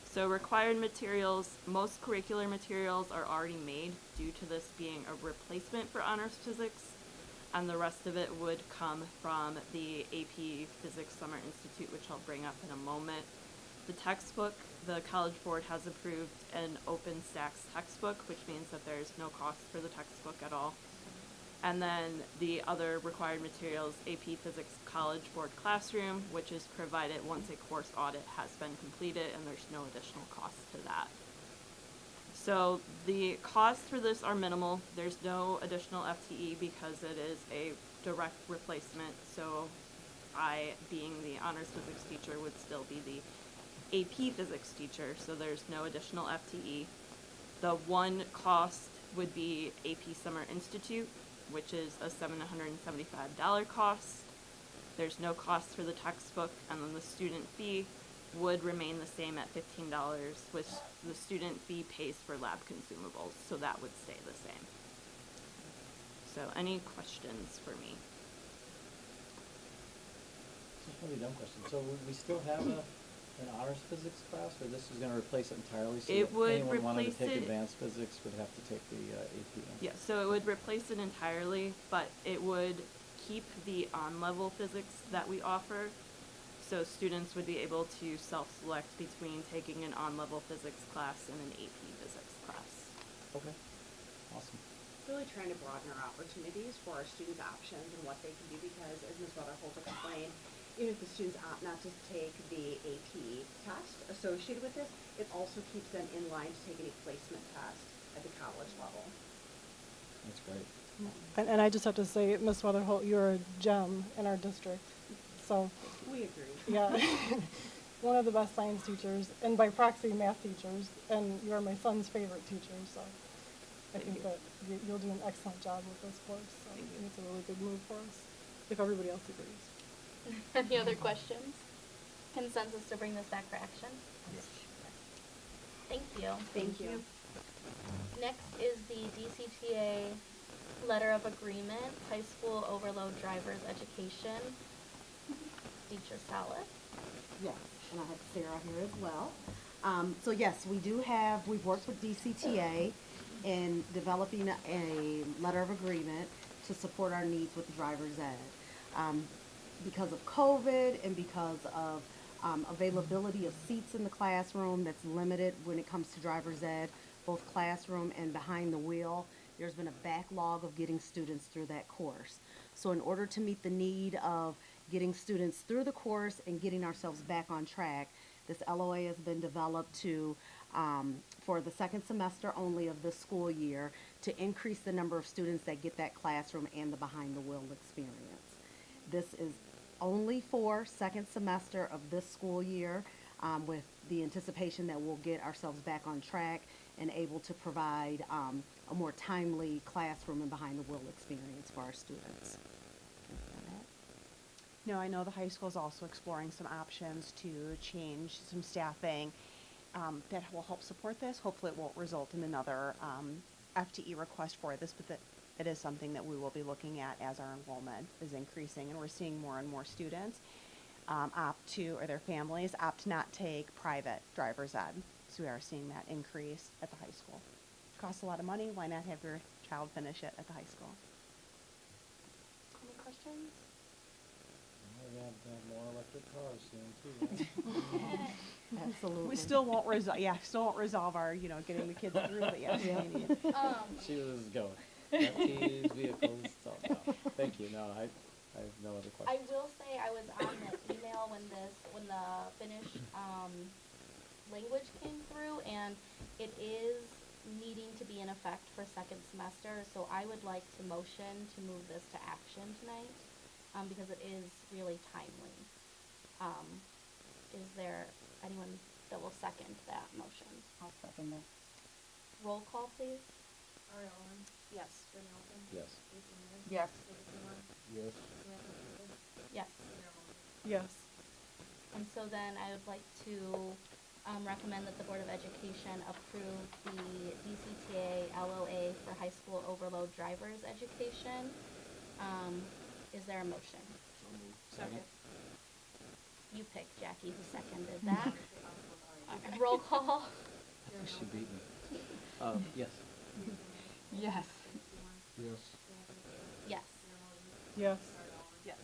So required materials, most curricular materials are already made due to this being a replacement for Honors Physics, and the rest of it would come from the AP Physics Summer Institute, which I'll bring up in a moment. The textbook, the College Board has approved an OpenStax textbook, which means that there's no cost for the textbook at all. And then the other required materials, AP Physics College Board Classroom, which is provided once a course audit has been completed, and there's no additional cost to that. So the costs for this are minimal. There's no additional FTE because it is a direct replacement. So I, being the Honors Physics teacher, would still be the AP Physics teacher, so there's no additional FTE. The one cost would be AP Summer Institute, which is a $775 cost. There's no cost for the textbook, and then the student fee would remain the same at $15, which the student fee pays for lab consumables, so that would stay the same. So any questions for me? Just a really dumb question. So we still have an honors physics class, or this is gonna replace it entirely? So It that would anyone wanted to replace take it- advanced physics would have to take the AP? Yeah, so it would replace it entirely, but it would keep the on-level physics that we offer. So students would be able to self-select between taking an on-level physics class and an AP physics class. Okay, awesome. Really trying to broaden our opportunities for our students' options and what they can do, because as Ms. Weatherholt explained, even if the students opt not to take the AP test associated with this, it also keeps them in line to take any placement test at the college level. That's great. And I just have to say, Ms. Weatherholt, you're a gem in our district. So, We agree. yeah, one of the best science teachers, and by proxy, math teachers, and you're my son's favorite teacher, so I think that you'll do an excellent job with this course. So I think it's a really good move for us, if everybody else agrees. Any other questions? Consensus to bring this back for action? Yes. Thank you. Thank you. Next is the DCTA Letter of Agreement, High School Overload Drivers Education. Teacher Salas. Yes, and I have Sarah here as well. So yes, we've worked with DCTA in developing a letter of agreement to support our needs with the driver's ed. Because of COVID and because of Availability of seats in the classroom that's limited when it comes to driver's ed, both classroom and behind the wheel. There's been a backlog of getting students through that course. So in order to meet the need of getting students through the course and getting ourselves back on track, this LOA has been developed to, for the second semester only of this school year, to increase the number of students that get that classroom and the behind the wheel experience. This is only for second semester of this school year, with the anticipation that we'll get ourselves back on track and able to provide a more timely classroom and behind the wheel experience for our students. No, I know the high school is also exploring some options to change some staffing that will help support this. Hopefully it won't result in another FTE request for this, but that it is something that we will be looking at as our enrollment is increasing, and we're seeing more and more students opt to, or their families opt not take private driver's ed. So we are seeing that increase at the high school. It costs a lot of money. Why not have your child finish it at the high school? Any questions? We're gonna have more electric cars soon too, right? Absolutely. We still won't resolve our, getting the kids through, but yes, Yeah. we need. She was going. FTEs, vehicles, so, no. Thank you, no, I have no other I questions. will say I was on the email when the Finnish language came through, and it is needing to be in effect for second semester. So I would like to motion to move this to action tonight, because it is really timely. Is there anyone that will second that motion? I'll second that. Roll call, please. Ari Ellen? Yes. Jenny Olson? Yes. Lisa Mears? Yes. David Seymour? Yes. Samantha Stevens? Yes. Sarah Mulligan? Yes. And so then I would like to recommend that the Board of Education approve the DCTA LOA for high school overload drivers education. Is there a motion? Second. You pick, Jackie, who seconded that. Roll call. She beat me. Yes. Yes. Yes. Yes. Yes. Yes.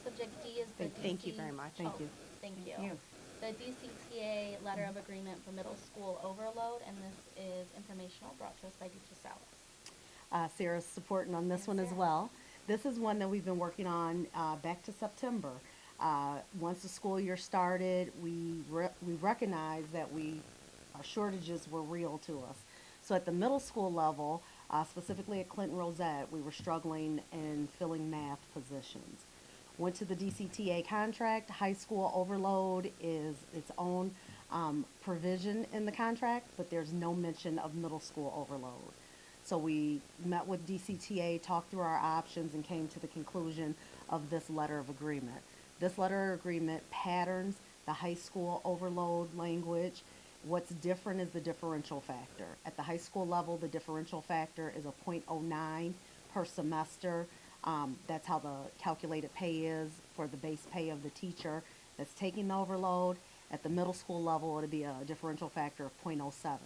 Subject D is the Thank you very much. Thank you. Thank you. you. The DCTA letter of agreement for middle school overload, and this is informational brought to us by Teacher Salas. Sarah's supporting on this one as well. This is one that we've been working on back to September. Once the school year started, we recognized that our shortages were real to us. So at the middle school level, specifically at Clinton Rosette, we were struggling in filling math positions. Went to the DCTA contract. High school overload is its own provision in the contract, but there's no mention of middle school overload. So we met with DCTA, talked through our options, and came to the conclusion of this letter of agreement. This letter of agreement patterns the high school overload language. What's different is the differential factor. At the high school level, the differential factor is a .09 per semester. That's how the calculated pay is for the base pay of the teacher that's taking the overload. At the middle school level, it'll be a differential factor of .07.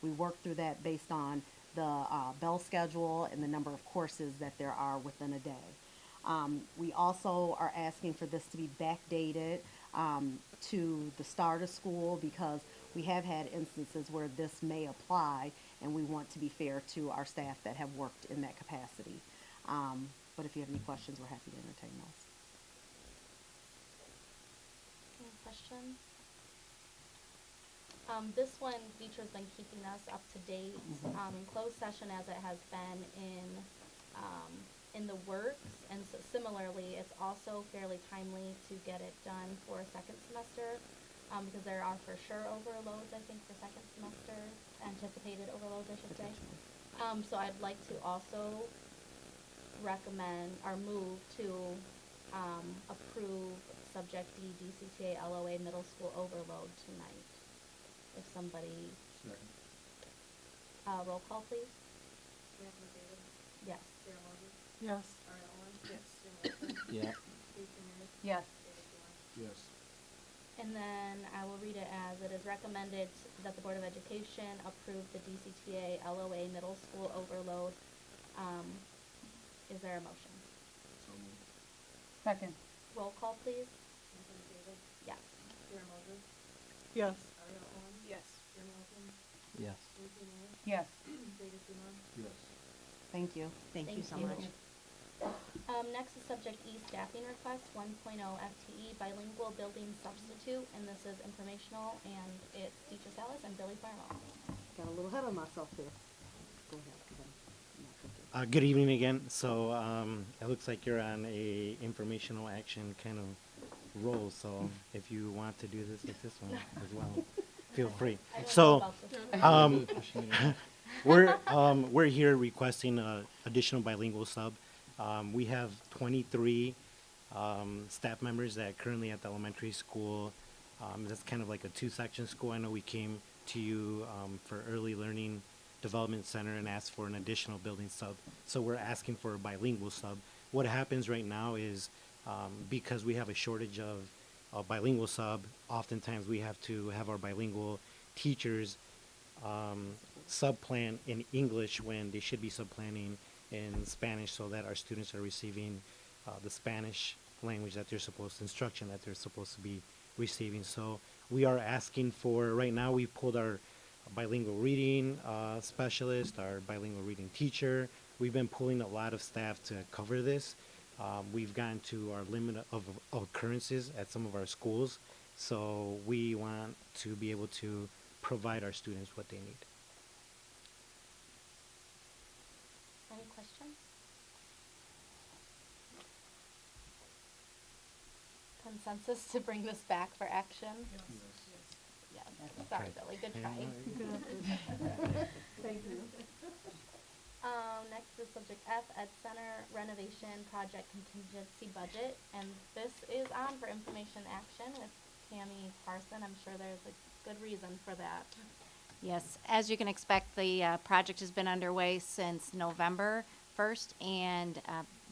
We worked through that based on the bell schedule and the number of courses that there are within a day. We also are asking for this to be backdated to the start of school, because we have had instances where this may apply, and we want to be fair to our staff that have worked in that capacity. But if you have any questions, we're happy to entertain those. Any questions? This one, Beecher's been keeping us up to date in closed session, as it has been in the works, and so similarly, it's also fairly timely to get it done for second semester, because there are for sure overloads, I think, for second semester, anticipated overloads, I should say. So I'd like to also recommend or move to approve subject D DCTA LOA middle school overload tonight. If somebody, roll call, please. Samantha Davis? Yes. Sarah Mulligan? Yes. Ari Ellen? Yes. Jenny Olson? Yeah. Lisa Mears? Yes. David Seymour? Yes. And then I will read it as it is recommended that the Board of Education approve the DCTA LOA middle school overload. Is there a motion? So moved. Second. Roll call, please. Samantha Karen Moses, Yes. Ariel Owens, Yes. Jeremy Wilkins, Yes. Lucy Moore, Yes. David Simon. Yes. Thank you. Thank you so much. Next is subject E, staffing request, 1.0 FTE bilingual building substitute, and this is informational, and it's Deidre Salas and Billy Farmel. Got a little ahead of myself there. Go ahead, 'cause I'm not cooking. Good evening again. So it looks like you're on a informational action kind of roll. So if you want to do this with this one as well, feel free. I don't know So about this one. we're here requesting additional bilingual sub. We have 23 staff members that are currently at the elementary school. That's kind of like a two-section school. I know we came to you for Early Learning Development Center and asked for an additional building sub. So we're asking for a bilingual sub. What happens right now is because we have a shortage of a bilingual sub, oftentimes we have to have our bilingual teachers subplan in English when they should be subplanning in Spanish so that our students are receiving the Spanish language that they're supposed, instruction that they're supposed to be receiving. So we are asking for, right now we pulled our bilingual reading specialist, our bilingual reading teacher. We've been pulling a lot of staff to cover this. We've gotten to our limit of occurrences at some of our schools. So we want to be able to provide our students what they need. Any questions? Consensus to bring this back for action? Yes. Sorry, Okay. Billy, good Yeah, try. no, Thank you. Next is subject F, Ed Center renovation project contingency budget, and this is on for information action with Tammy Parson. I'm sure there's a good reason for that. Yes, as you can expect, the project has been underway since November 1st, and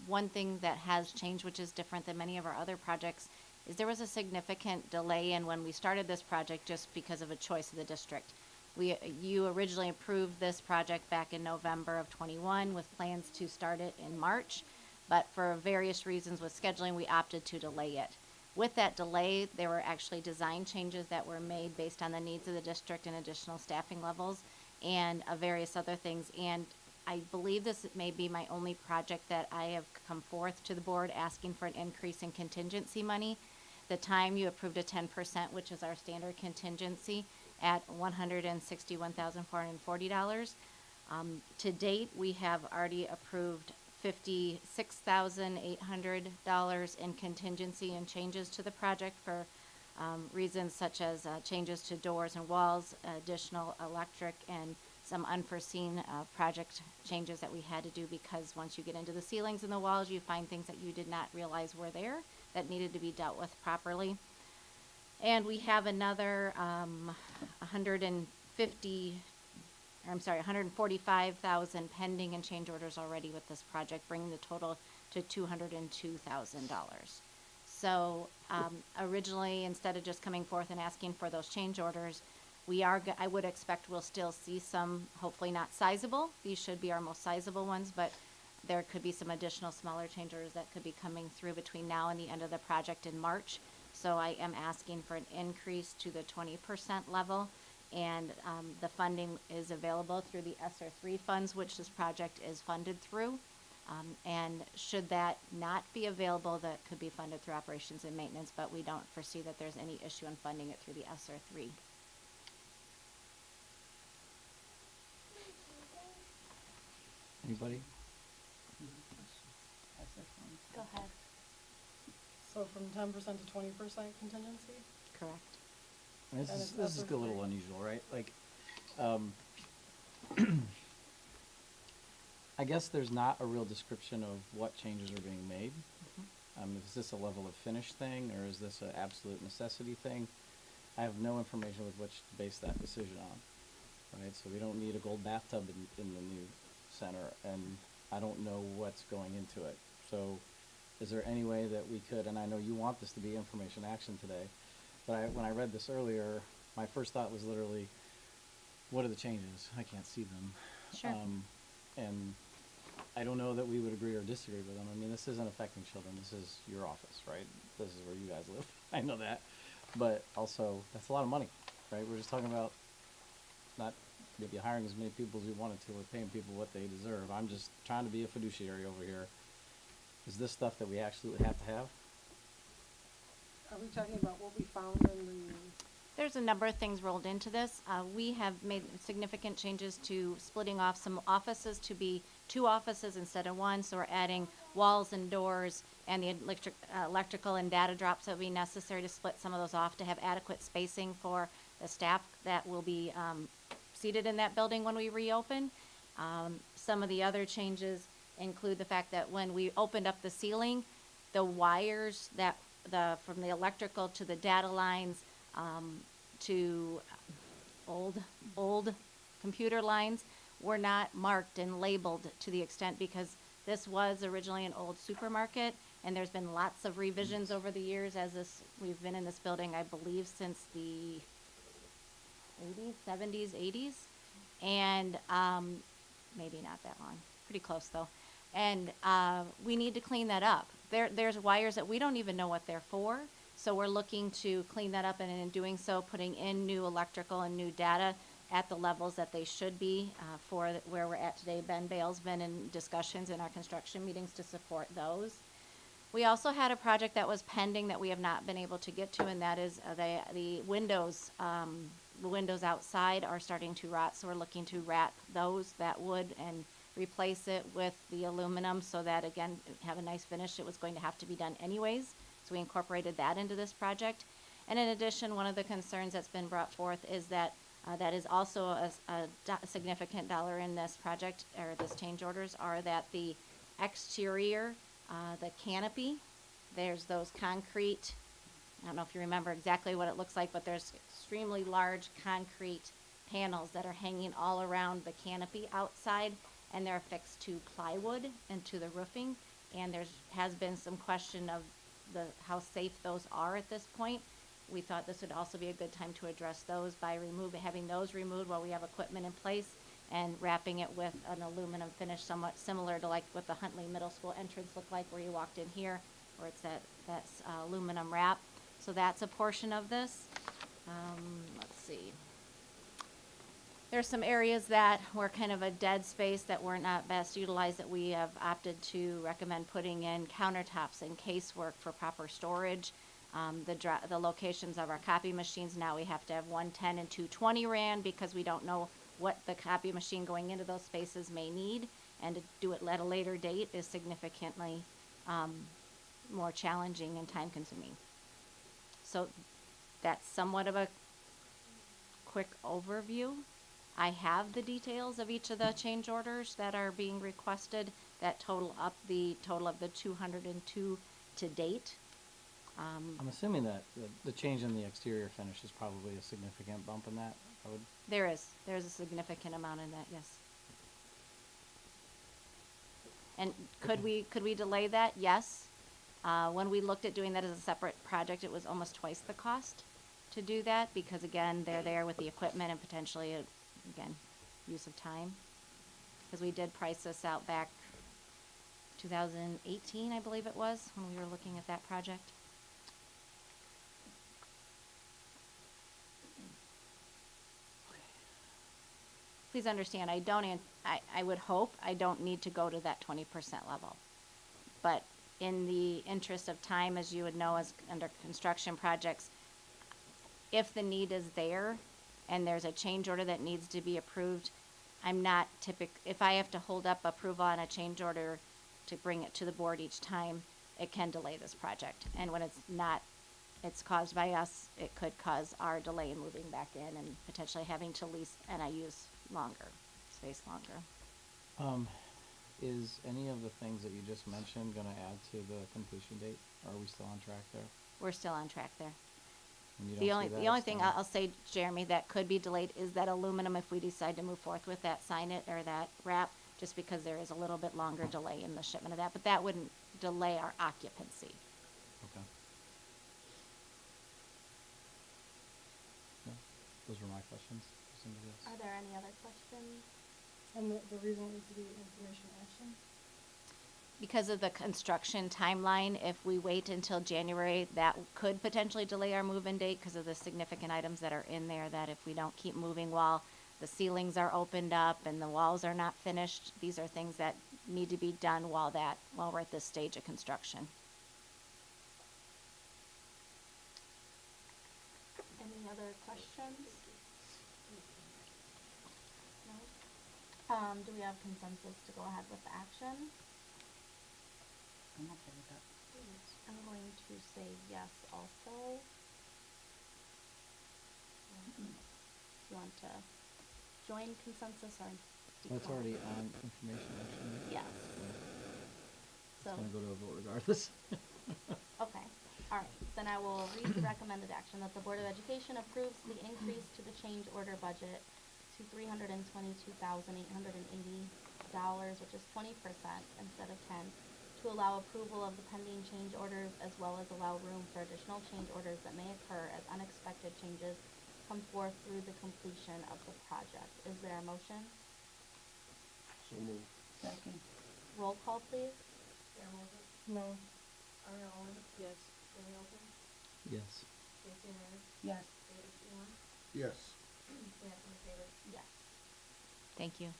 one thing that has changed, which is different than many of our other projects, is there was a significant delay in when we started this project just because of a choice of the district. You originally approved this project back in November of 21 with plans to start it in March, but for various reasons with scheduling, we opted to delay it. With that delay, there were actually design changes that were made based on the needs of the district and additional staffing levels and various other things. And I believe this may be my only project that I have come forth to the board asking for an increase in contingency money. The time you approved a 10%, which is our standard contingency, at $161,440. To date, we have already approved $56,800 in contingency and changes to the project for reasons such as changes to doors and walls, additional electric, and some unforeseen project changes that we had to do because once you get into the ceilings and the walls, you find things that you did not realize were there that needed to be dealt with properly. And we have another 145,000 pending and change orders already with this project, bringing the total to $202,000. So originally, instead of just coming forth and asking for those change orders, I would expect we'll still see some, hopefully not sizable. These should be our most sizable ones, but there could be some additional smaller change orders that could be coming through between now and the end of the project in March. So I am asking for an increase to the 20% level, and the funding is available through the ESSER 3 funds, which this project is funded through. And should that not be available, that could be funded through operations and maintenance, but we don't foresee that there's any issue in funding it through the ESSER 3. Anybody? Go ahead. So from 10% to 20% contingency? Correct. This And is, it's this is a upper little grade. unusual, right? Like, I guess there's not a real description of what changes are being made. Is this a level of finish thing, or is this an absolute necessity thing? I have no information with which to base that decision on, right? So we don't need a gold bathtub in the new center, and I don't know what's going into it. So is there any way that we could, and I know you want this to be information action today, but when I read this earlier, my first thought was literally, what are the changes? I can't see them. Sure. And I don't know that we would agree or disagree with them. I mean, this isn't affecting children. This is your office, right? This is where you guys live. I know that. but also, that's a lot of money, right? We're just talking about not maybe hiring as many people as we wanted to, or paying people what they deserve. I'm just trying to be a fiduciary over here. Is this stuff that we actually would have to have? Are we talking about what we found in the? There's a number of things rolled into this. We have made significant changes to splitting off some offices to be 2 offices instead of 1. So we're adding walls and doors and the electrical and data drops that would be necessary to split some of those off to have adequate spacing for the staff that will be seated in that building when we reopen. Some of the other changes include the fact that when we opened up the ceiling, the wires that from the electrical to the data lines to old computer lines were not marked and labeled to the extent, because this was originally an old supermarket, and there's been lots of revisions over the years we've been in this building, I believe, since the 80s, 70s, 80s, and maybe not that long, pretty close though. And we need to clean that up. There's wires that we don't even know what they're for, so we're looking to clean that up, and in doing so, putting in new electrical and new data at the levels that they should be for where we're at today. Ben Bale's been in discussions in our construction meetings to support those. We also had a project that was pending that we have not been able to get to, and that is the windows. The windows outside are starting to rot, so we're looking to wrap that wood and replace it with the aluminum so that, again, have a nice finish. It was going to have to be done anyways, so we incorporated that into this project. And in addition, one of the concerns that's been brought forth is that that is also a significant dollar in this project, or this change orders, are that the exterior, the canopy, there's those concrete, I don't know if you remember exactly what it looks like, but there's extremely large concrete panels that are hanging all around the canopy outside, and they're affixed to plywood and to the roofing, and has been some question of how safe those are at this point. We thought this would also be a good time to address those by having those removed while we have equipment in place, and wrapping it with an aluminum finish somewhat similar to like what the Huntley Middle School entrance looked like where you walked in here, where it's that aluminum wrap. So that's a portion of this. Let's see. There's some areas that were kind of a dead space that were not best utilized that we have opted to recommend putting in countertops and casework for proper storage. The locations of our copy machines, now we have to have 110 and 220 ran because we don't know what the copy machine going into those spaces may need, and to do it at a later date is significantly more challenging and time consuming. So that's somewhat of a quick overview. I have the details of each of the change orders that are being requested that total up the total of the 202 to date. I'm assuming that the change in the exterior finish is probably a significant bump in that. There's a significant amount in that, yes. And could we delay that? Yes. When we looked at doing that as a separate project, it was almost twice the cost to do that, because again, they're there with the equipment and potentially, again, use of time. Because we did price this out back 2018, I believe it was, when we were looking at that project. Please understand, I would hope I don't need to go to that 20% level. But in the interest of time, as you would know, as under construction projects, if the need is there and there's a change order that needs to be approved, if I have to hold up approval on a change order to bring it to the board each time, it can delay this project. And when it's caused by us, it could cause our delay in moving back in and potentially having to lease NIUs space longer. Is any of the things that you just mentioned going to add to the completion date? Or are we still on track there? We're still on track there. And you The don't only see that the only as thing staying? I'll say, Jeremy, that could be delayed is that aluminum if we decide to move forth with that that wrap, just because there is a little bit longer delay in the shipment of that, but that wouldn't delay our occupancy. Okay. No, those were my questions. Somebody else? Are there any other questions? And the reason it needs to be information action? because of the construction timeline, if we wait until January, that could potentially delay our move-in date because of the significant items that are in there, that if we don't keep moving while the ceilings are opened up and the walls are not finished, these are things that need to be done while we're at this stage of construction. Any other questions? No? Do we have consensus to go ahead with the action? I'm okay with that. I'm going to say yes also. You want to join consensus or Well, it's decline? already on information action. right? Yes. It's So, gonna go to a vote regardless. okay, all right, then I will read the recommended action, that the Board of Education approves the increase to the change order budget to $322,880, which is 20% instead of 10, to allow approval of the pending change orders as well as allow room for additional change orders that may occur as unexpected changes come forth through the completion of the project. Is there a motion? So moved. Second. Roll call, please. No. Yes. Yes. Yes. Yes. Yes. Thank you.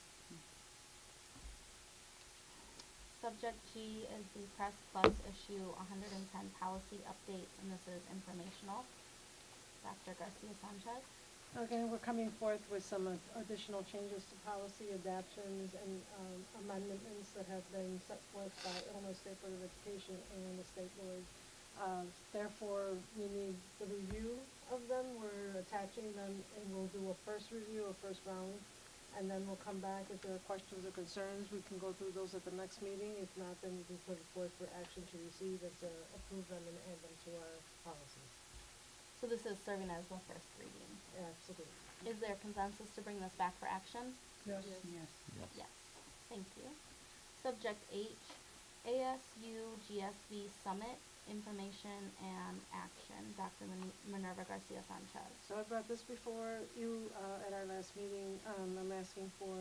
Subject G is the Press Plus issue 110 policy update, and this is informational. Dr. Garcia Sanchez. Okay, we're coming forth with some additional changes to policy adaptions and amendments that have been set forth by Illinois State Board of Education and the state board. Therefore, we need the review of them. We're attaching them, and we'll do a first review, a first round, and then we'll come back if there are questions or concerns. We can go through those at the next meeting. If not, then we can put it forth for action to receive and to approve them and add them to our policies. So this is serving as the first reading. Absolutely. Is there consensus to bring this back for action? Yes. Yes. Yes. Thank you. Subject H, ASU GSV Summit, Information and Action. Dr. Minerva Garcia Sanchez. So I brought this before you at our last meeting. I'm asking for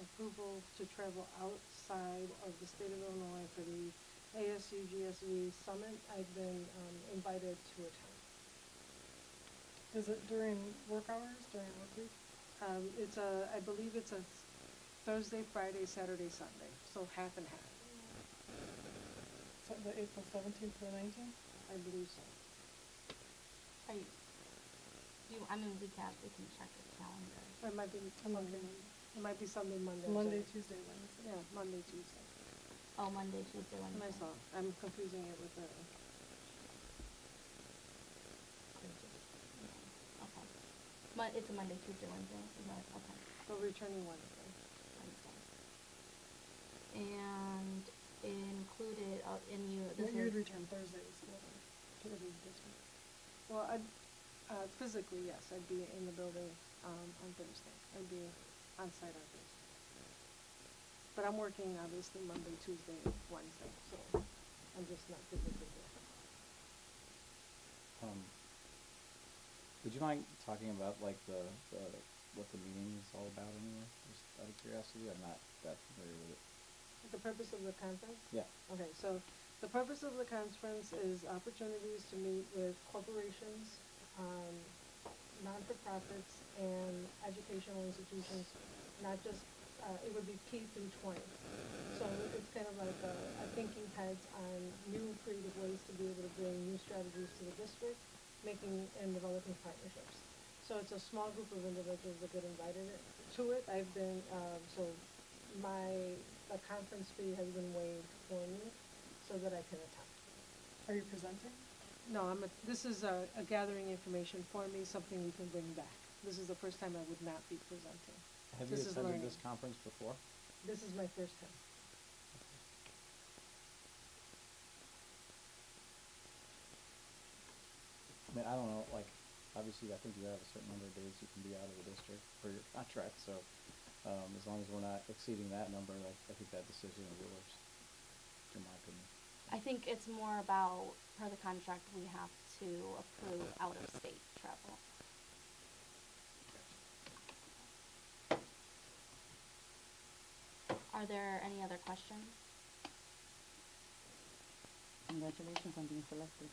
approval to travel outside of the state of Illinois for the ASU GSV Summit. I've been invited to attend. Is it during work hours, during work week? I believe it's a Thursday, Friday, Saturday, Sunday, so half and half. So the April 17th to the 19th? I believe so. Are you, I mean, we can check the calendar. It might be Monday. It might be Sunday, Monday. Monday, sorry. Tuesday, Wednesday. Yeah, Monday, Tuesday. Oh, Monday, Tuesday, Wednesday. Myself, I'm confusing it with the. Okay. It's a Monday, Tuesday, Wednesday, is that, okay. So returning Wednesday. Wednesday. And included, in you, this You would is, return Thursday to school then, to the district. Well, physically, yes, I'd be in the building, on Thursday. I'd be on site on Thursday. But I'm working obviously Monday, Tuesday, Wednesday, so I'm just not physically there. Would you mind talking about like the what the meeting is all about anyway? Just out of curiosity, I'm not that familiar with it. The purpose of the conference? Yeah. Okay, so the purpose of the conference is opportunities to meet with corporations, non-for-profits, and educational institutions, not just, it would be K through 20. So it's kind of like a thinking heads on new creative ways to be able to bring new strategies to the district, making and developing partnerships. So it's a small group of individuals that get invited to it. I've been, the conference fee has been waived for me so that I can attend. Are you presenting? No, this is a gathering information for me, something we can bring back. This is the first time I would not be presenting. Have you This is attended learning. this conference before? This is my first time. I mean, I don't know, like, obviously, I think you have a certain number of days you can be out of the district for your contract, so, as long as we're not exceeding that number, I think that decision is yours, in my opinion. I think it's more about, per the contract, we have to approve out-of-state travel. Are there any other questions? Congratulations on being selected.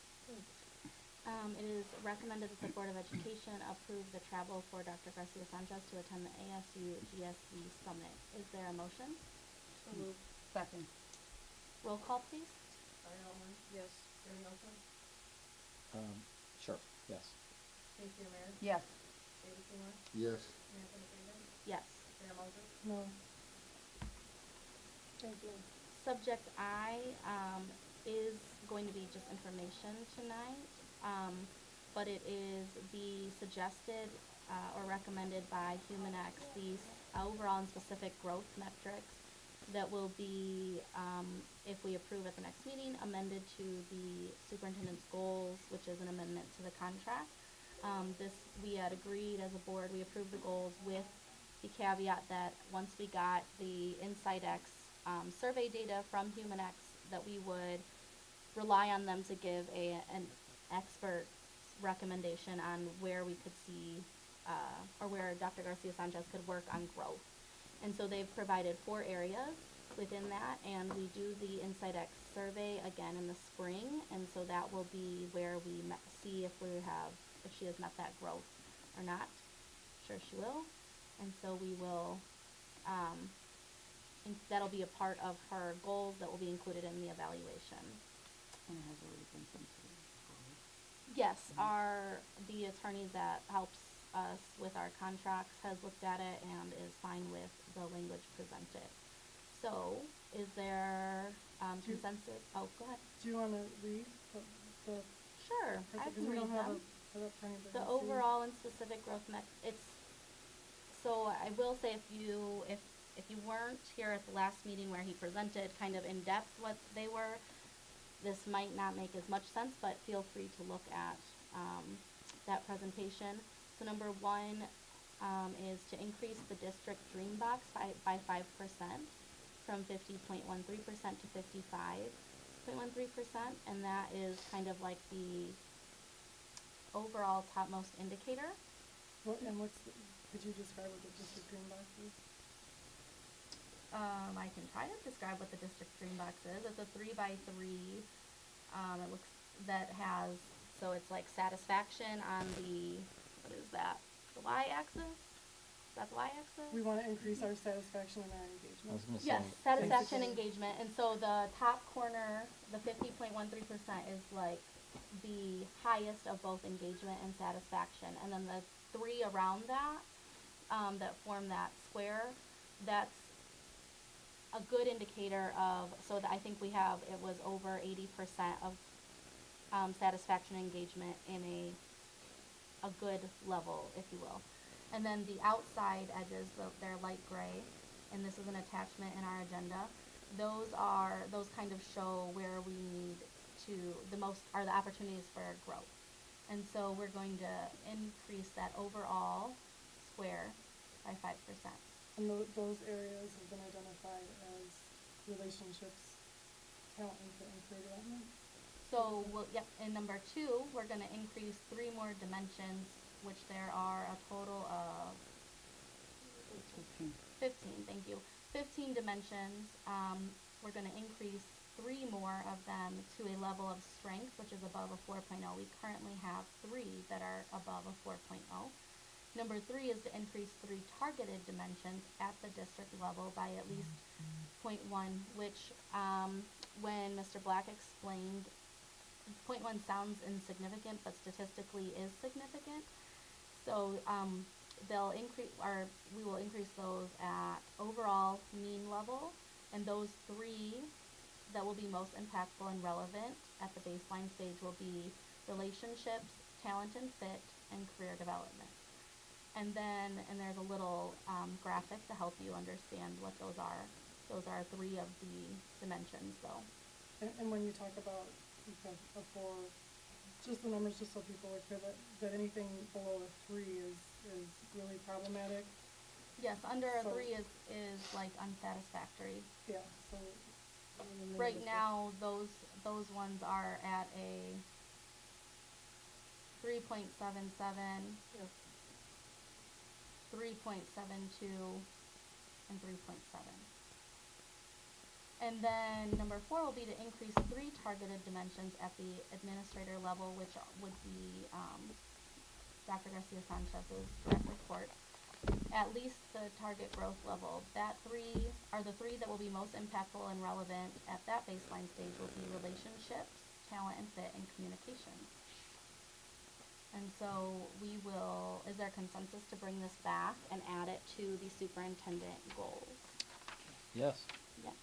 It is recommended that the Board of Education approve the travel for Dr. Garcia Sanchez to attend the ASU GSD Summit. Is there a motion? So moved. Second. Roll call, please. Sorry, Alman. Yes. Jerry Nelson. Sure, yes. Casey O'Meara. Yes. David Seymour. Yes. Samantha McKinnon. Yes. Sarah Moses. No. Thank you. Subject I is going to be just information tonight, but it is the suggested or recommended by HumanX, the overall and specific growth metrics that will be, if we approve at the next meeting, amended to the superintendent's goals, which is an amendment to the contract. We had agreed as a board, we approved the goals with the caveat that once we got the InsightX survey data from HumanX, that we would rely on them to give an expert recommendation on where we could see, or where Dr. Garcia Sanchez could work on growth. And so they've provided 4 areas within that, and we do the InsightX survey again in the spring, and so that will be where we see if she has met that growth or not. I'm sure she will. And so we will, that'll be a part of her goals that will be included in the evaluation. And it has already been sent to the Yes, the attorney that helps us with our contracts has looked at it and is fine with the language presented. So, is there consensus? Oh, go ahead. Do you want to read the Sure, I because can we read don't have them. it up for anybody The to see. overall and specific growth so I will say if you weren't here at the last meeting where he presented kind of in depth what they were, this might not make as much sense, but feel free to look at that presentation. So number 1 is to increase the district dream box by 5% from 50.13% to 55.13%, and that is kind of like the overall topmost indicator. Could you describe what the district dream box is? I can try to describe what the district dream box is. It's a 3x3. It looks so it's like satisfaction on the, what is that? The y-axis? Is that the y-axis? We want to increase our satisfaction and our engagement. I was gonna say. Yes, satisfaction, engagement, and so the top corner, the 50.13% is like the highest of both engagement and satisfaction, and then the 3 around that, that form that square, that's a good indicator of, so that I think it was over 80% of satisfaction and engagement in a good level, if you will. And then the outside edges, they're light gray, and this is an attachment in our agenda. Those kind of show where we need are the opportunities for growth. And so we're going to increase that overall square by 5%. And those areas have been identified as relationships, talent, and career development. So, in number 2, we're going to increase 3 more dimensions, which there are a total of 15, thank you. 15 dimensions. We're going to increase 3 more of them to a level of strength, which is above a 4.0. We currently have 3 that are above a 4.0. Number 3 is to increase 3 targeted dimensions at the district level by at least 0.1, which when Mr. Black explained, 0.1 sounds insignificant, but statistically is significant. So we will increase those at overall mean level, and those 3 that will be most impactful and relevant at the baseline stage will be relationships, talent and fit, and career development. And there's a little graphic to help you understand what those are. Those are 3 of the dimensions, though. And when you talk about a 4, just the numbers, just so people are clear, that anything below a 3 is really problematic. Yes, under a 3 is like unsatisfactory. Yeah. So right now, those ones are at a 3.77, 3.72, and 3.7. And then number 4 will be to increase 3 targeted dimensions at the administrator level, which would be Dr. Garcia Sanchez's direct report. At least the target growth level. That 3 are the 3 that will be most impactful and relevant at that baseline stage will be relationships, talent and fit, and communication. And so we will, is there consensus to bring this back and add it to the superintendent goals? Yes. Yes.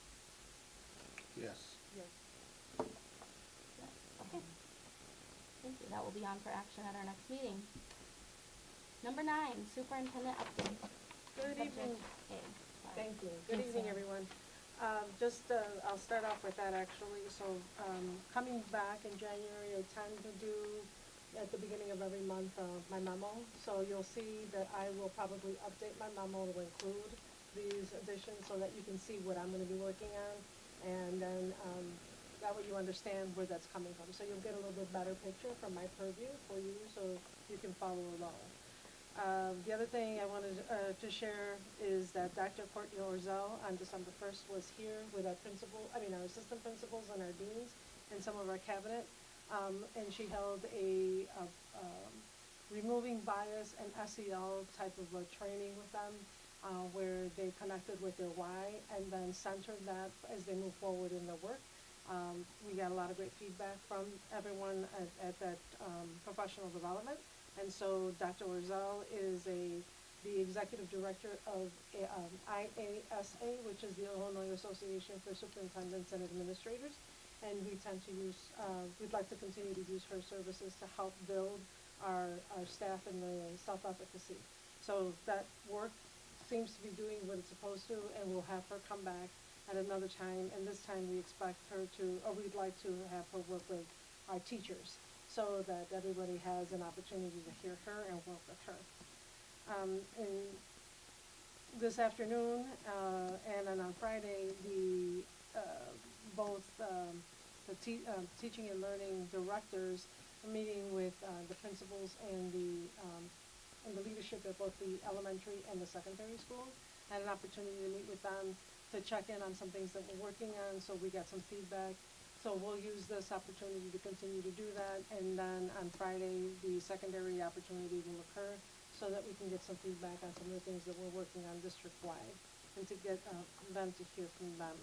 Yes. Yes. Okay. Thank you. That will be on for action at our next meeting. Number 9, superintendent update. Good Subject evening. A. Thank you. Good Thanks, evening, Sam. everyone. I'll start off with that actually. So, coming back in January, I tend to do at the beginning of every month my memo. So you'll see that I will probably update my memo to include these additions so that you can see what I'm going to be working on, and then that way you understand where that's coming from. So you'll get a little bit better picture from my purview for you, so you can follow along. The other thing I wanted to share is that Dr. Courtney Orzel on December 1st was here with our assistant principals and our deans and some of our cabinet, and she held a removing bias and SEL type of a training with them, where they connected with their why and then centered that as they move forward in their work. We got a lot of great feedback from everyone at that professional development. And so Dr. Orzel is the executive director of IASA, which is the Illinois Association for Superintendents and Administrators. And we tend to use, we'd like to continue to use her services to help build our staff in the self-efficacy. So that work seems to be doing what it's supposed to, and we'll have her come back at another time. And this time we expect her to, or we'd like to have her work with our teachers, so that everybody has an opportunity to hear her and work with her. And this afternoon and then on Friday, both the teaching and learning directors are meeting with the principals and the leadership at both the elementary and the secondary schools. I had an opportunity to meet with them to check in on some things that we're working on, so we got some feedback. So we'll use this opportunity to continue to do that, and then on Friday, the secondary opportunity will occur so that we can get some feedback on some of the things that we're working on district-wide, and to get them to hear from them.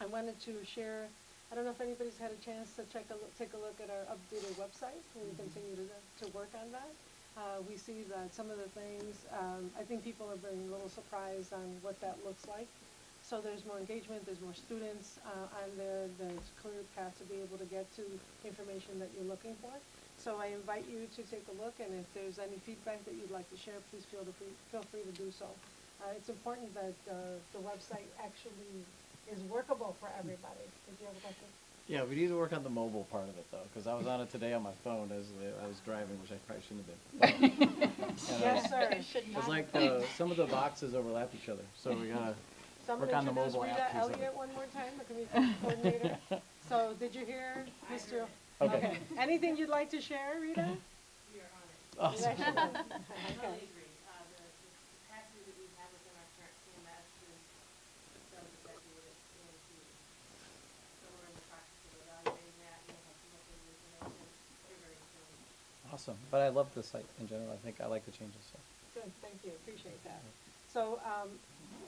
I wanted to share, I don't know if anybody's had a chance to take a look at our updated website. We continue to work on that. We see that some of the things, I think people have been a little surprised on what that looks like. So there's more engagement, there's more students on there, there's a clear path to be able to get to information that you're looking for. So I invite you to take a look, and if there's any feedback that you'd like to share, please feel free to do so. It's important that the website actually is workable for everybody. Did you have a question? Yeah, we need to work on the mobile part of it though, because I was on it today on my phone as I was driving, which I probably shouldn't have been. Yes, sir. It's like some of the boxes overlap each other, so we gotta work on the mobile app piece of it. Elliott one more time, the community coordinator. So did you hear, Mr.? Okay. Anything you'd like to share, Rita? We are on it. Awesome. Okay. I totally agree. The capacity that we have within our current CMS does exactly what it's going to. So we're in the process of evaluating that, and we'll have some updated information here very soon. Awesome, but I love the site in general. I think I like the changes, so. Good, thank you, appreciate that. So,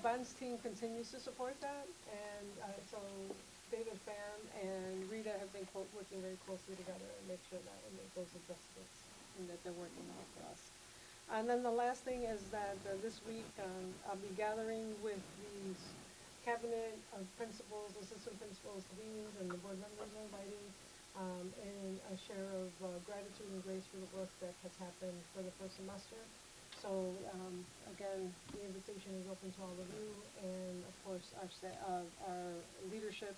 Ben's team continues to support that, and so David Pham and Rita have been working very closely together and make sure that we make those adjustments and that they're working out for us. And then the last thing is that this week I'll be gathering with the cabinet of principals, assistant principals, deans, and the board members are inviting, and a share of gratitude and grace for the work that has happened for the first semester. So again, the invitation is open to all of you, and of course our leadership,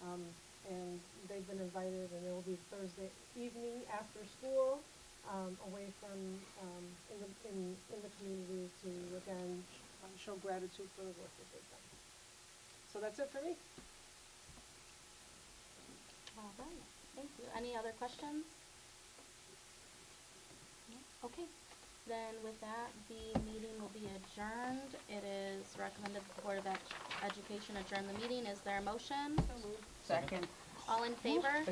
and they've been invited, and it will be Thursday evening after school, away from in the community to again show gratitude for the work that they've done. So that's it for me. All right, thank you. Any other questions? No? Okay. Then with that, the meeting will be adjourned. It is recommended the Board of Education adjourn the meeting. Is there a motion? Second. All in favor?